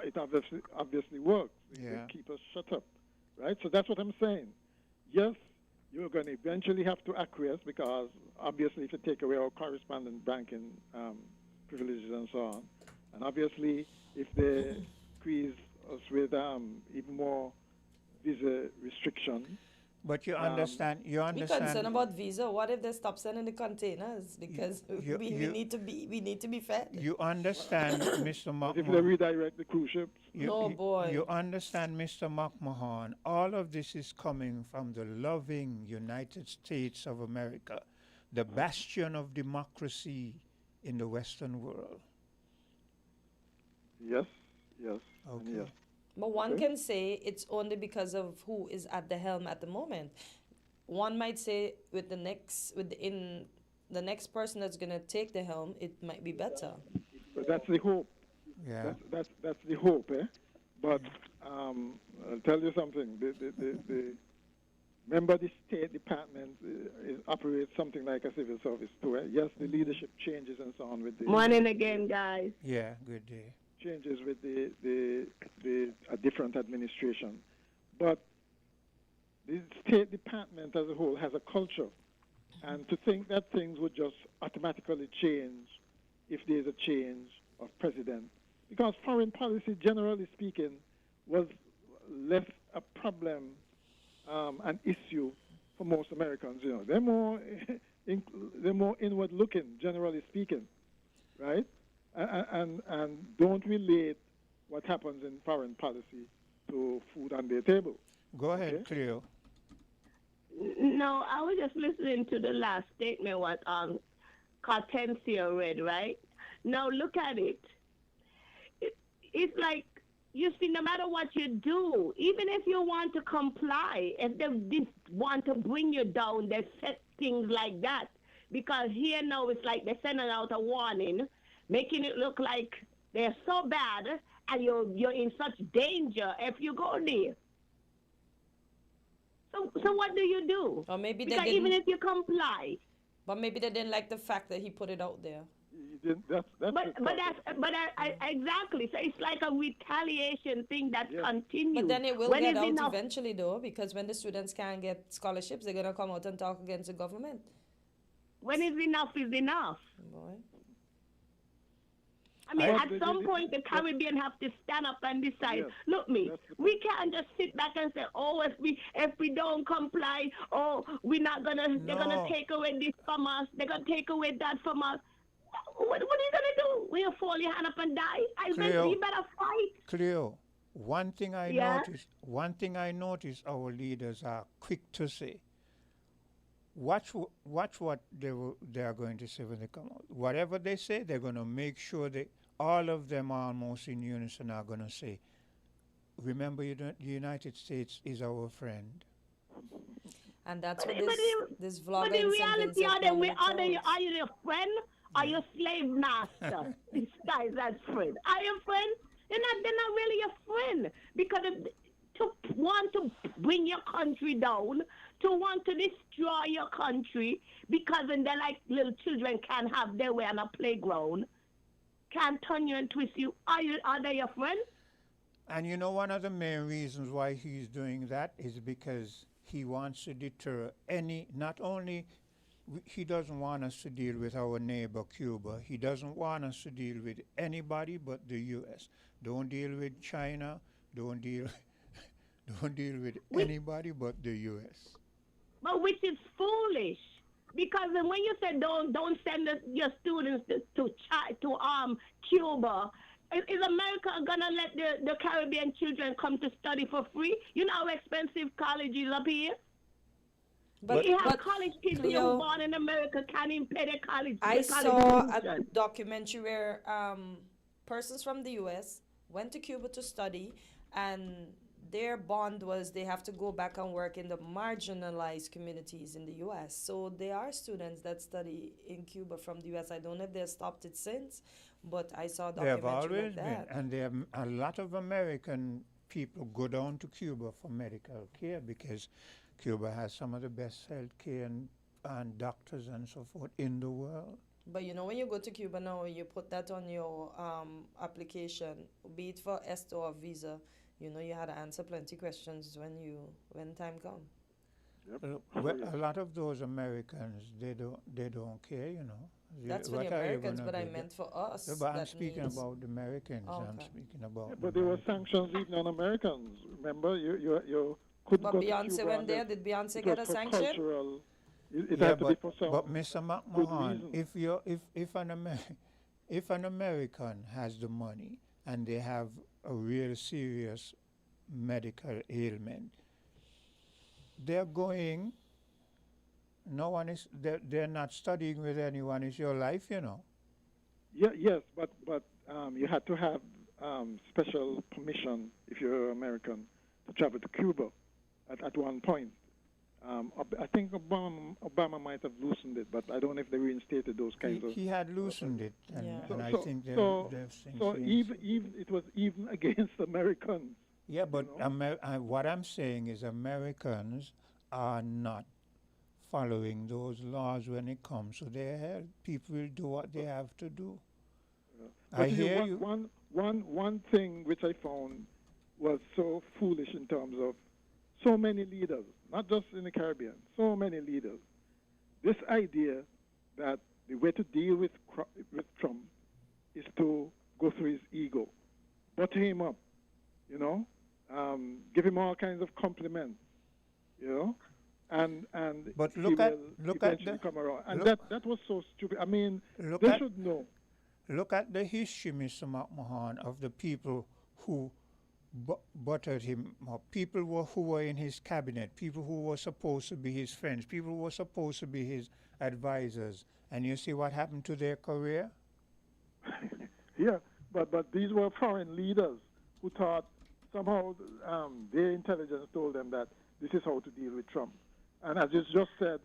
obviously works. They keep us shut up, right? So that's what I'm saying. Yes, you're going to eventually have to acquiesce because obviously if you take away our correspondent banking privileges and so on, and obviously if they squeeze us with even more visa restrictions. But you understand. We're concerned about visa. What if they stop sending the containers? Because we need to be fed. You understand, Mr. McMahon. If they redirect the cruise ships. You understand, Mr. McMahon. All of this is coming from the loving United States of America, the bastion of democracy in the Western world. Yes. Okay. Yes. But one can say it's only because of who is at the helm at the moment. One might say with the next person that's going to take the helm, it might be better. But that's the hope. Yeah. That's the hope, eh? But I'll tell you something. The remember the State Department operates something like a civil service too. Eh? Yes, the leadership changes and so on with the. Morning again, guys. Yeah. Good day. Changes with a different administration, but the State Department as a whole has a culture, and to think that things would just automatically change if there's a change of president, because foreign policy, generally speaking, was less a problem, an issue for most Americans. You know, they're more inward looking, generally speaking, right? And don't relate what happens in foreign policy to food on their table. Go ahead, Cleo. No, I was just listening to the last statement what Cartencia read, right? Now look at it. It's like, you see, no matter what you do, even if you want to comply, if they want to bring you down, they set things like that. Because here now it's like they're sending out a warning, making it look like they're so bad and you're in such danger if you go there. So what do you do? Or maybe because even if you comply. But maybe they didn't like the fact that he put it out there. Exactly. So it's like a retaliation thing that continues. But then it will get out eventually, though, because when the students can't get scholarships, they're gonna come out and talk against the government. When is enough is enough. Boy. I mean, at some point, the Caribbean have to stand up and decide. Look, we can't just sit back and say, oh, if we don't comply, oh, we're not gonna. They're gonna take away this from us. They're gonna take away that from us. What are you gonna do? Will you fall your hand up and die? You better fight. Cleo, one thing I noticed our leaders are quick to say. Watch what they are going to say when they come out. Whatever they say, they're going to make sure that all of them almost in unison are going to say, remember, the United States is our friend. And that's what this vlog. But in reality, are you their friend? Are you slave master? These guys as friend. Are you friend? They're not really your friend. Because to want to bring your country down, to want to destroy your country, because then they're like little children can't have their way on a playground, can't turn you and twist you. Are they your friend? And you know, one of the main reasons why he's doing that is because he wants to deter not only he doesn't want us to deal with our neighbor Cuba. He doesn't want us to deal with anybody but the U.S. Don't deal with China. Don't deal with anybody but the U.S. But which is foolish, because when you say don't send your students to Cuba, is America gonna let the Caribbean children come to study for free? You know how expensive college is up here. But you have college kids who are born in America can't even pay their college. I saw a documentary where persons from the U.S. went to Cuba to study, and their bond was they have to go back and work in the marginalized communities in the U.S. So there are students that study in Cuba from the U.S. I don't know if they've stopped it since, but I saw a documentary like that. Been, and there are a lot of American people go down to Cuba for medical care because Cuba has some of the best health care and doctors and so forth in the world. But you know, when you go to Cuba now, you put that on your application, be it for ESTA or visa. You know, you had to answer plenty questions when time comes. Well, a lot of those Americans, they don't care, you know. That's for the Americans, but I meant for us. Yeah, but I'm speaking about the Americans. Oh, I'm okay. speaking about. Yeah, but there were sanctions even on Americans. Remember, you couldn't But go Beyonce to Cuba. went there. Did Beyonce get a sanction? Cultural. It Yeah, had to be for some but Mr. good McMahon, reason. if an American has the money and they have a real serious medical ailment, they're going. No one is. They're not studying with anyone. It's your life, you know. Yeah, yes, but you had to have special permission if you're American to travel to Cuba at one point. I think Obama might have loosened it, but I don't know if they reinstated those kinds of. He had loosened it, and, So- and I so- think they've so- since So reinstated. even it was even against Americans. Yeah, but what I'm saying is Americans are not following those laws when it comes to their health. People will do what they have to do. I But you hear know, you. One thing which I found was so foolish in terms of so many leaders, not just in the Caribbean, so many leaders. This idea that the way to deal with Trump is to go through his ego, butter him up, you know, give him all kinds of compliments, you know, and But he look at will look at eventually the come around. And look- that was so stupid. I mean, look they at- should know. Look at the history, Mr. McMahon, of the people who buttered him up. People who were in his cabinet, people who were supposed to be his friends, people who were supposed to be his advisors. And you see what happened to their career? Yeah, but these were foreign leaders who thought somehow their intelligence told them that this is how to deal with Trump. And as you just said,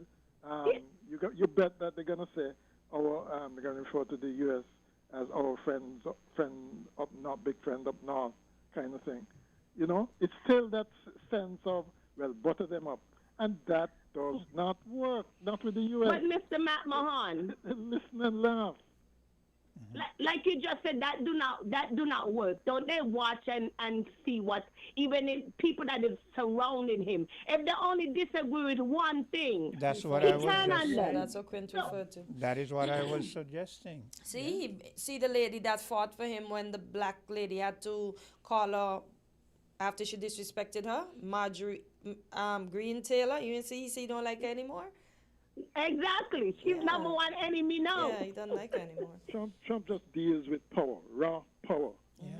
you bet that they're going to say they're going to refer to the U.S. as our friend up north, big friend up north, kind of thing. You know, it's still that sense of, well, butter them up. And that does not work, not with the U.S. But Mr. McMahon, Listen and laugh. like you just said, that do not work. Don't they watch and see what, even in people that is surrounding him, if they only disagree with one thing, That's what he I was turn on just them. That's what Quint referred to. That is what I was suggesting. See the lady that fought for him when the black lady had to call her after she disrespected her, Marjorie Green Taylor. You see he don't like her anymore. Exactly. She's number one enemy now. Yeah, he doesn't like her anymore. Trump just deals with power, raw power.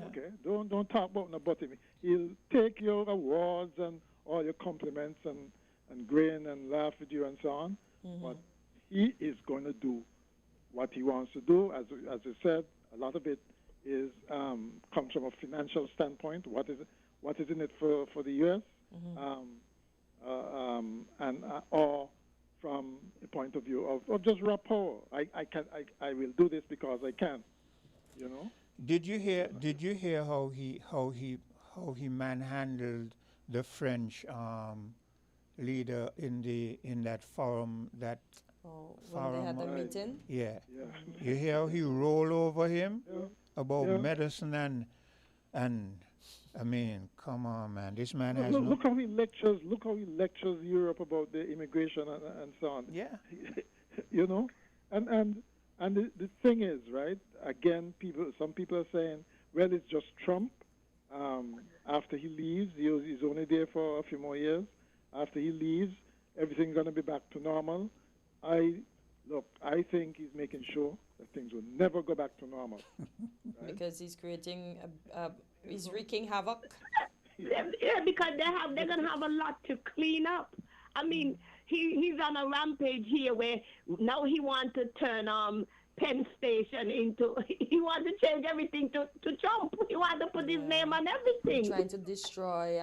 Okay, don't talk about no butting. He'll take your awards and all your compliments and grin and laugh with you and so on. But he is going to do what he wants to do. As you said, a lot of it is comes from a financial standpoint. What is in it for the U.S. Or from a point of view of just raw power. I will do this because I can. You know. Did you hear how he manhandled the French leader in that forum When they had the meeting? Yeah. You hear how he rolled over him about medicine and I mean, come on, man. This man has look how he lectures. Look how he lectures Europe about the immigration and so on. Yeah. You know, and the thing is, right? Again, some people are saying, well, it's just Trump. After he leaves, he's only there for a few more years. After he leaves, everything's going to be back to normal. I think he's making sure that things will never go back to normal. Right? Because he's creating, he's wreaking havoc. Yeah, because they're gonna have a lot to clean up. I mean, he's on a rampage here where now he wants to turn Penn Station into. He wants to change everything to Trump. He wants to put his name on everything. Trying to destroy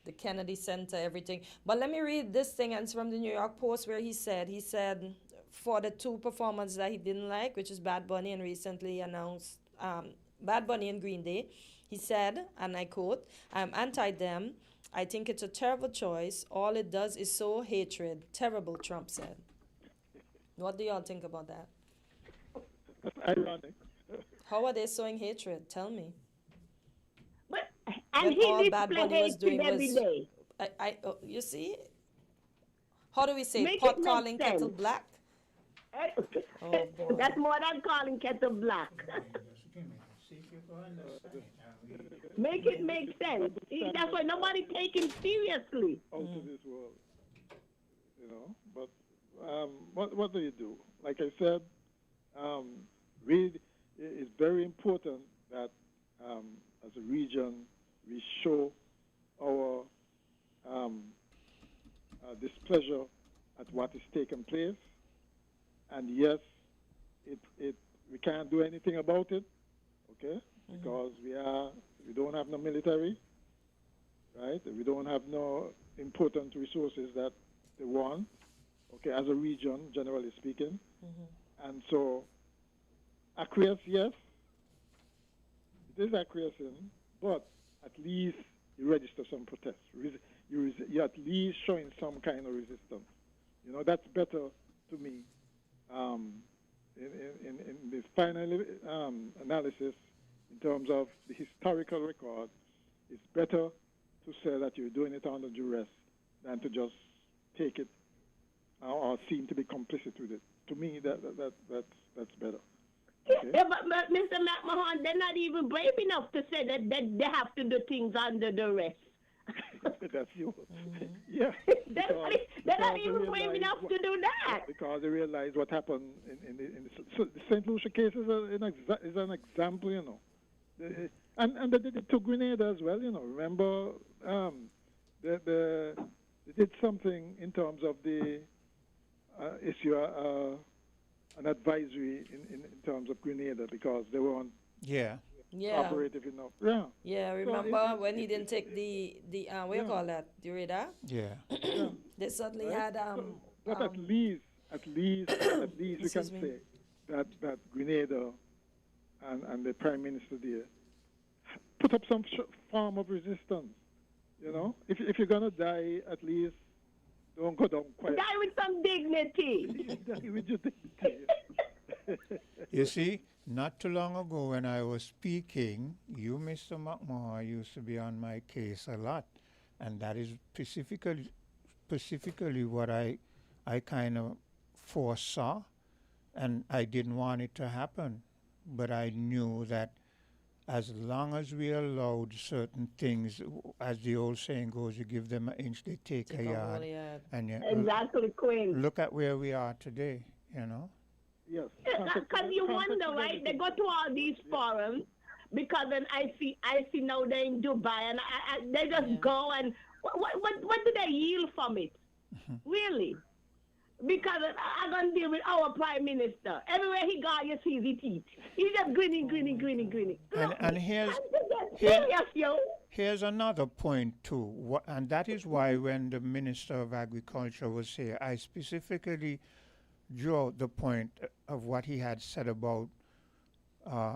the Kennedy Center, everything. But let me read this thing, and it's from the New York Post, where he said for the two performances that he didn't like, which is Bad Bunny and recently announced Bad Bunny and Green Day, He said, and I quote, "I'm anti them. I think it's a terrible choice. All it does is sow hatred. Terrible," Trump said. What do y'all think about that? That's ironic. How are they sowing hatred? Tell me. And When he all Bad display Bunny was doing hatred every was, day. you see, how do we say Make pot it make calling kettle sense. black? Oh boy. That's more than calling kettle black. Make it make sense. That's why nobody take him seriously. Out of this world, you know. But what do you do? Like I said, it's very important that as a region we show our displeasure at what is taking place. And yes, we can't do anything about it, okay? Because we don't have no military, right? We don't have no important resources that they want, okay, as a region, generally speaking. And so, acquiesce, yes, it is acquiescing, but at least you register some protest. You're at least showing some kind of resistance. You know, that's better to me. In the final analysis, in terms of the historical record, it's better to say that you're doing it under duress than to just take it or seem to be complicit with it. To me, that's better. Okay? Yeah, but Mr. McMahon, they're not even brave enough to say that they have to do things under duress. That's you. Yeah. They're not even brave enough to do that. Because they realize what happened in the St. Lucia case is an example, you know. And they did it to Grenada as well, you know. Remember, they did something in terms of the issue, an advisory in terms of Grenada because they weren't cooperative enough. Yeah. Yeah, remember when he didn't take the what you call that? The radar? Yeah. They suddenly Right? had But at least we can say that Grenada and the Prime Minister there put up some form of resistance. You know, if you're gonna die, at least don't go down quiet. Die with some dignity. Die with your dignity. You see, not too long ago when I was speaking, you, Mr. McMahon, used to be on my case a lot. And that is specifically what I kind of foresaw. And I didn't want it to happen. But I knew that as long as we allowed certain things, as the old saying goes, you give them an inch, they take a yard. And Exactly, Queen. look at where we are today, you know. Yes. Because you wonder, right? They go to all these forums because then I see now they're in Dubai and they just go and what do they yield from it? Really? Because I'm going to deal with our Prime Minister. Everywhere he goes, you see his teeth. He's just grinning. And here's another point too, and that is why when the Minister of Agriculture was here, I specifically drew out the point of what he had said about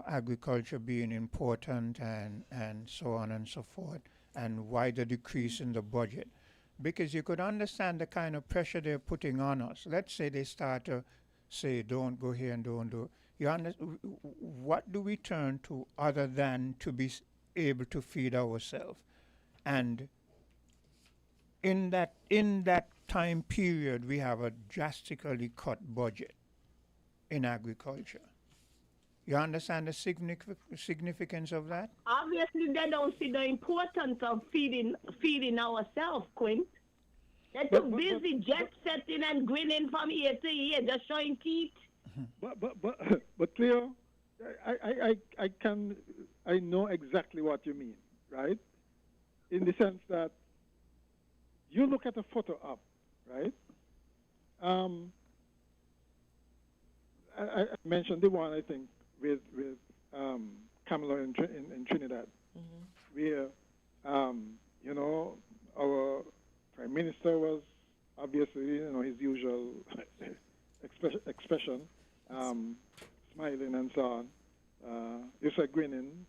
agriculture being important and so on and so forth, and why the decrease in the budget. Because you could understand the kind of pressure they're putting on us. Let's say they start to say, don't go here and don't do it. What do we turn to other than to be able to feed ourselves? And in that time period, we have a drastically cut budget in agriculture. You understand the significance of that? Obviously, they don't see the importance of feeding ourselves, Quint. They're too busy jet setting and grinning from ear to ear, just showing teeth. But Cleo, I know exactly what you mean, right? In the sense that you look at a photo up, right? I mentioned the one, I think, with Kamala in Trinidad, where our Prime Minister was obviously his usual expression, smiling and so on. You said grinning.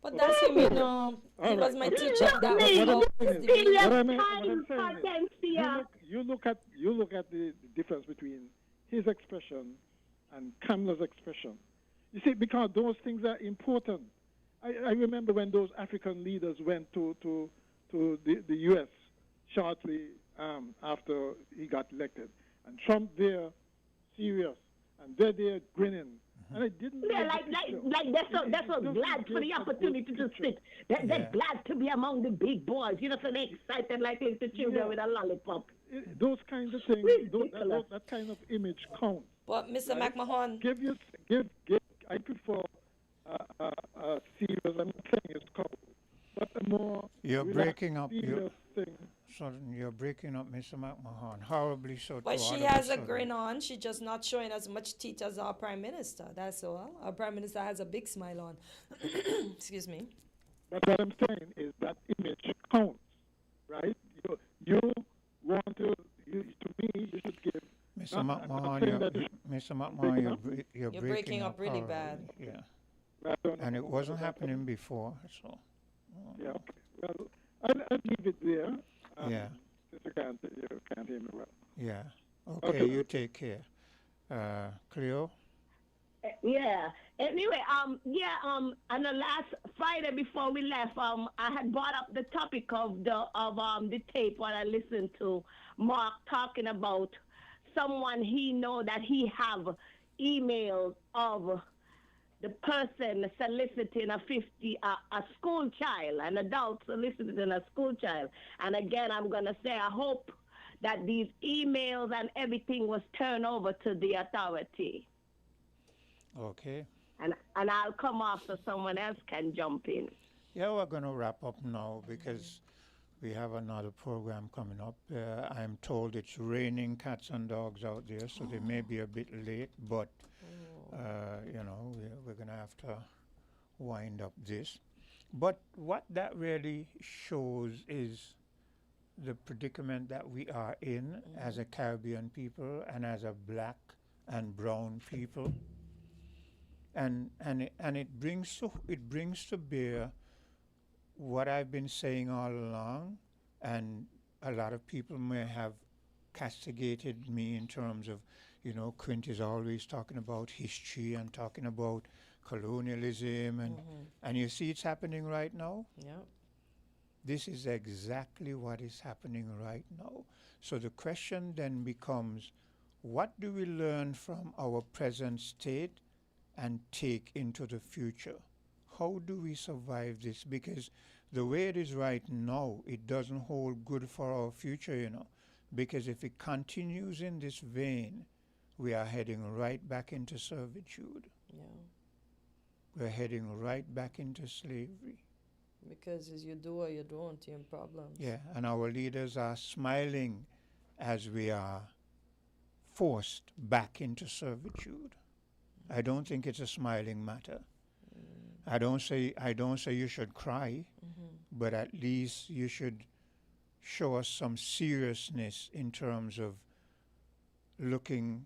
But that's him, you know. He was my teacher. That was what I'm saying is, you look at the difference between his expression and Kamla's expression. You see, because those things are important. I remember when those African leaders went to the U.S. shortly after he got elected, and Trump there, serious, and they're there grinning. And I didn't. Yeah, that's so glad for the opportunity to sit. They're glad to be among the big boys. You know, so they're excited like little children with a lollipop. Those kinds of things, that kind of image counts. But Mr. Right? McMahon, give. I prefer serious. I'm not saying it's cold, but a more you're breaking up. Serious thing. You're breaking up, Mr. McMahon. Horribly so. but she has a grin on. She's just not showing as much teeth as our prime minister. That's all. Our prime minister has a big smile on. Excuse me. But what I'm saying is that image counts, right? You want to me, you should give. Mr. McMahon, you're breaking up really bad. Yeah. And it wasn't happening before, so. Yeah. Okay. Well, I'll leave it there. Yeah. Since you can't hear me well. Yeah. Okay. You take care. Cleo. Yeah. Anyway, on the last Friday before we left, I had brought up the topic of the tape what I listened to Mark talking about someone he know that he have emails of the person soliciting a school child, an adult soliciting a school child. And again, I'm going to say, I hope that these emails and everything was turned over to the authority. Okay. And I'll come off so someone else can jump in. Yeah, we're going to wrap up now because we have another program coming up. I'm told it's raining cats and dogs out there, so they may be a bit late, but we're going to have to wind up this. But what that really shows is the predicament that we are in as a Caribbean people and as a black and brown people. And it brings to bear what I've been saying all along, and a lot of people may have castigated me in terms of, Quint is always talking about history and talking about colonialism, and you see it's happening right now. Yeah. This is exactly what is happening right now. So the question then becomes, what do we learn from our present state and take into the future? How do we survive this? Because the way it is right now, it doesn't hold good for our future, because if it continues in this vein, we are heading right back into servitude. Yeah. We're heading right back into slavery. Because as you do or you don't, you're in problems. Yeah, and our leaders are smiling as we are forced back into servitude. I don't think it's a smiling matter. I don't say you should cry, but at least you should show us some seriousness in terms of looking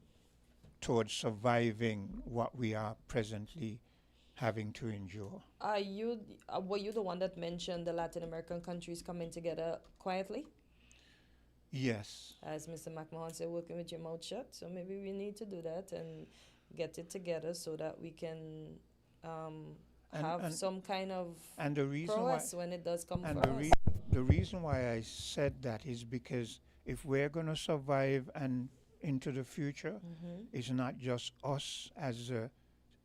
towards surviving what we are presently having to endure. Were you the one that mentioned the Latin American countries coming together quietly? Yes. As Mr. McMahon said, working with your mouth shut. So maybe we need to do that and get it together so that we can have some kind of prowess when it does come for us. The reason why I said that is because if we're going to survive and into the future, it's not just us as a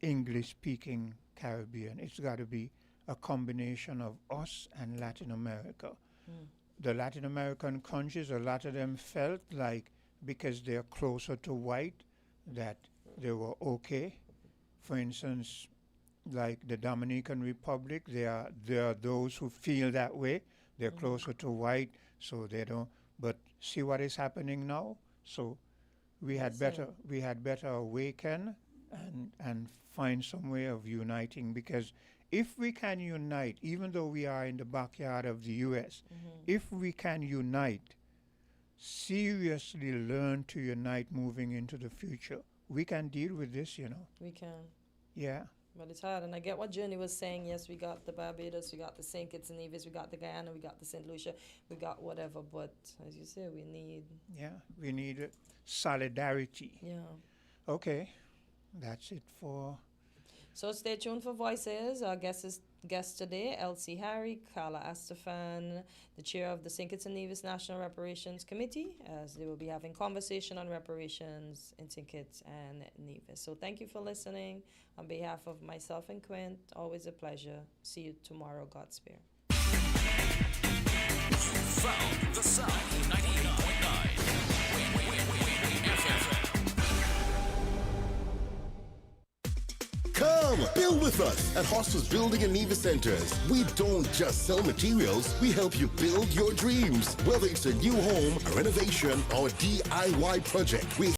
English-speaking Caribbean. It's got to be a combination of us and Latin America. The Latin American countries, a lot of them felt like because they're closer to white that they were okay. For instance, like the Dominican Republic, there are those who feel that way. They're closer to white, so they don't. But see what is happening now. So we had better awaken and find some way of uniting, because if we can unite, even though we are in the backyard of the U.S., if we can unite, seriously learn to unite moving into the future, we can deal with this, We can. Yeah. But it's hard, and I get what Jenny was saying. Yes, we got the Barbados, we got the St. Kitts and Nevis, we got the Guyana, we got the St. Lucia, we got whatever. But as you say, we need. Yeah, we need solidarity. Yeah. Okay, that's it for. So stay tuned for Voices. Our guest today, Elsie Harry, Carla Astafan, the chair of the St. Kitts and Nevis National Reparations Committee, as they will be having conversation on reparations in St. Kitts and Nevis. So thank you for listening. On behalf of myself and Quint, always a pleasure. See you tomorrow, God spare. Found the sound 98.9 FM. Come, build with us at Hostels Building and Nevis Centers. We don't just sell materials, we help you build your dreams. Whether it's a new home, a renovation, or DIY project, we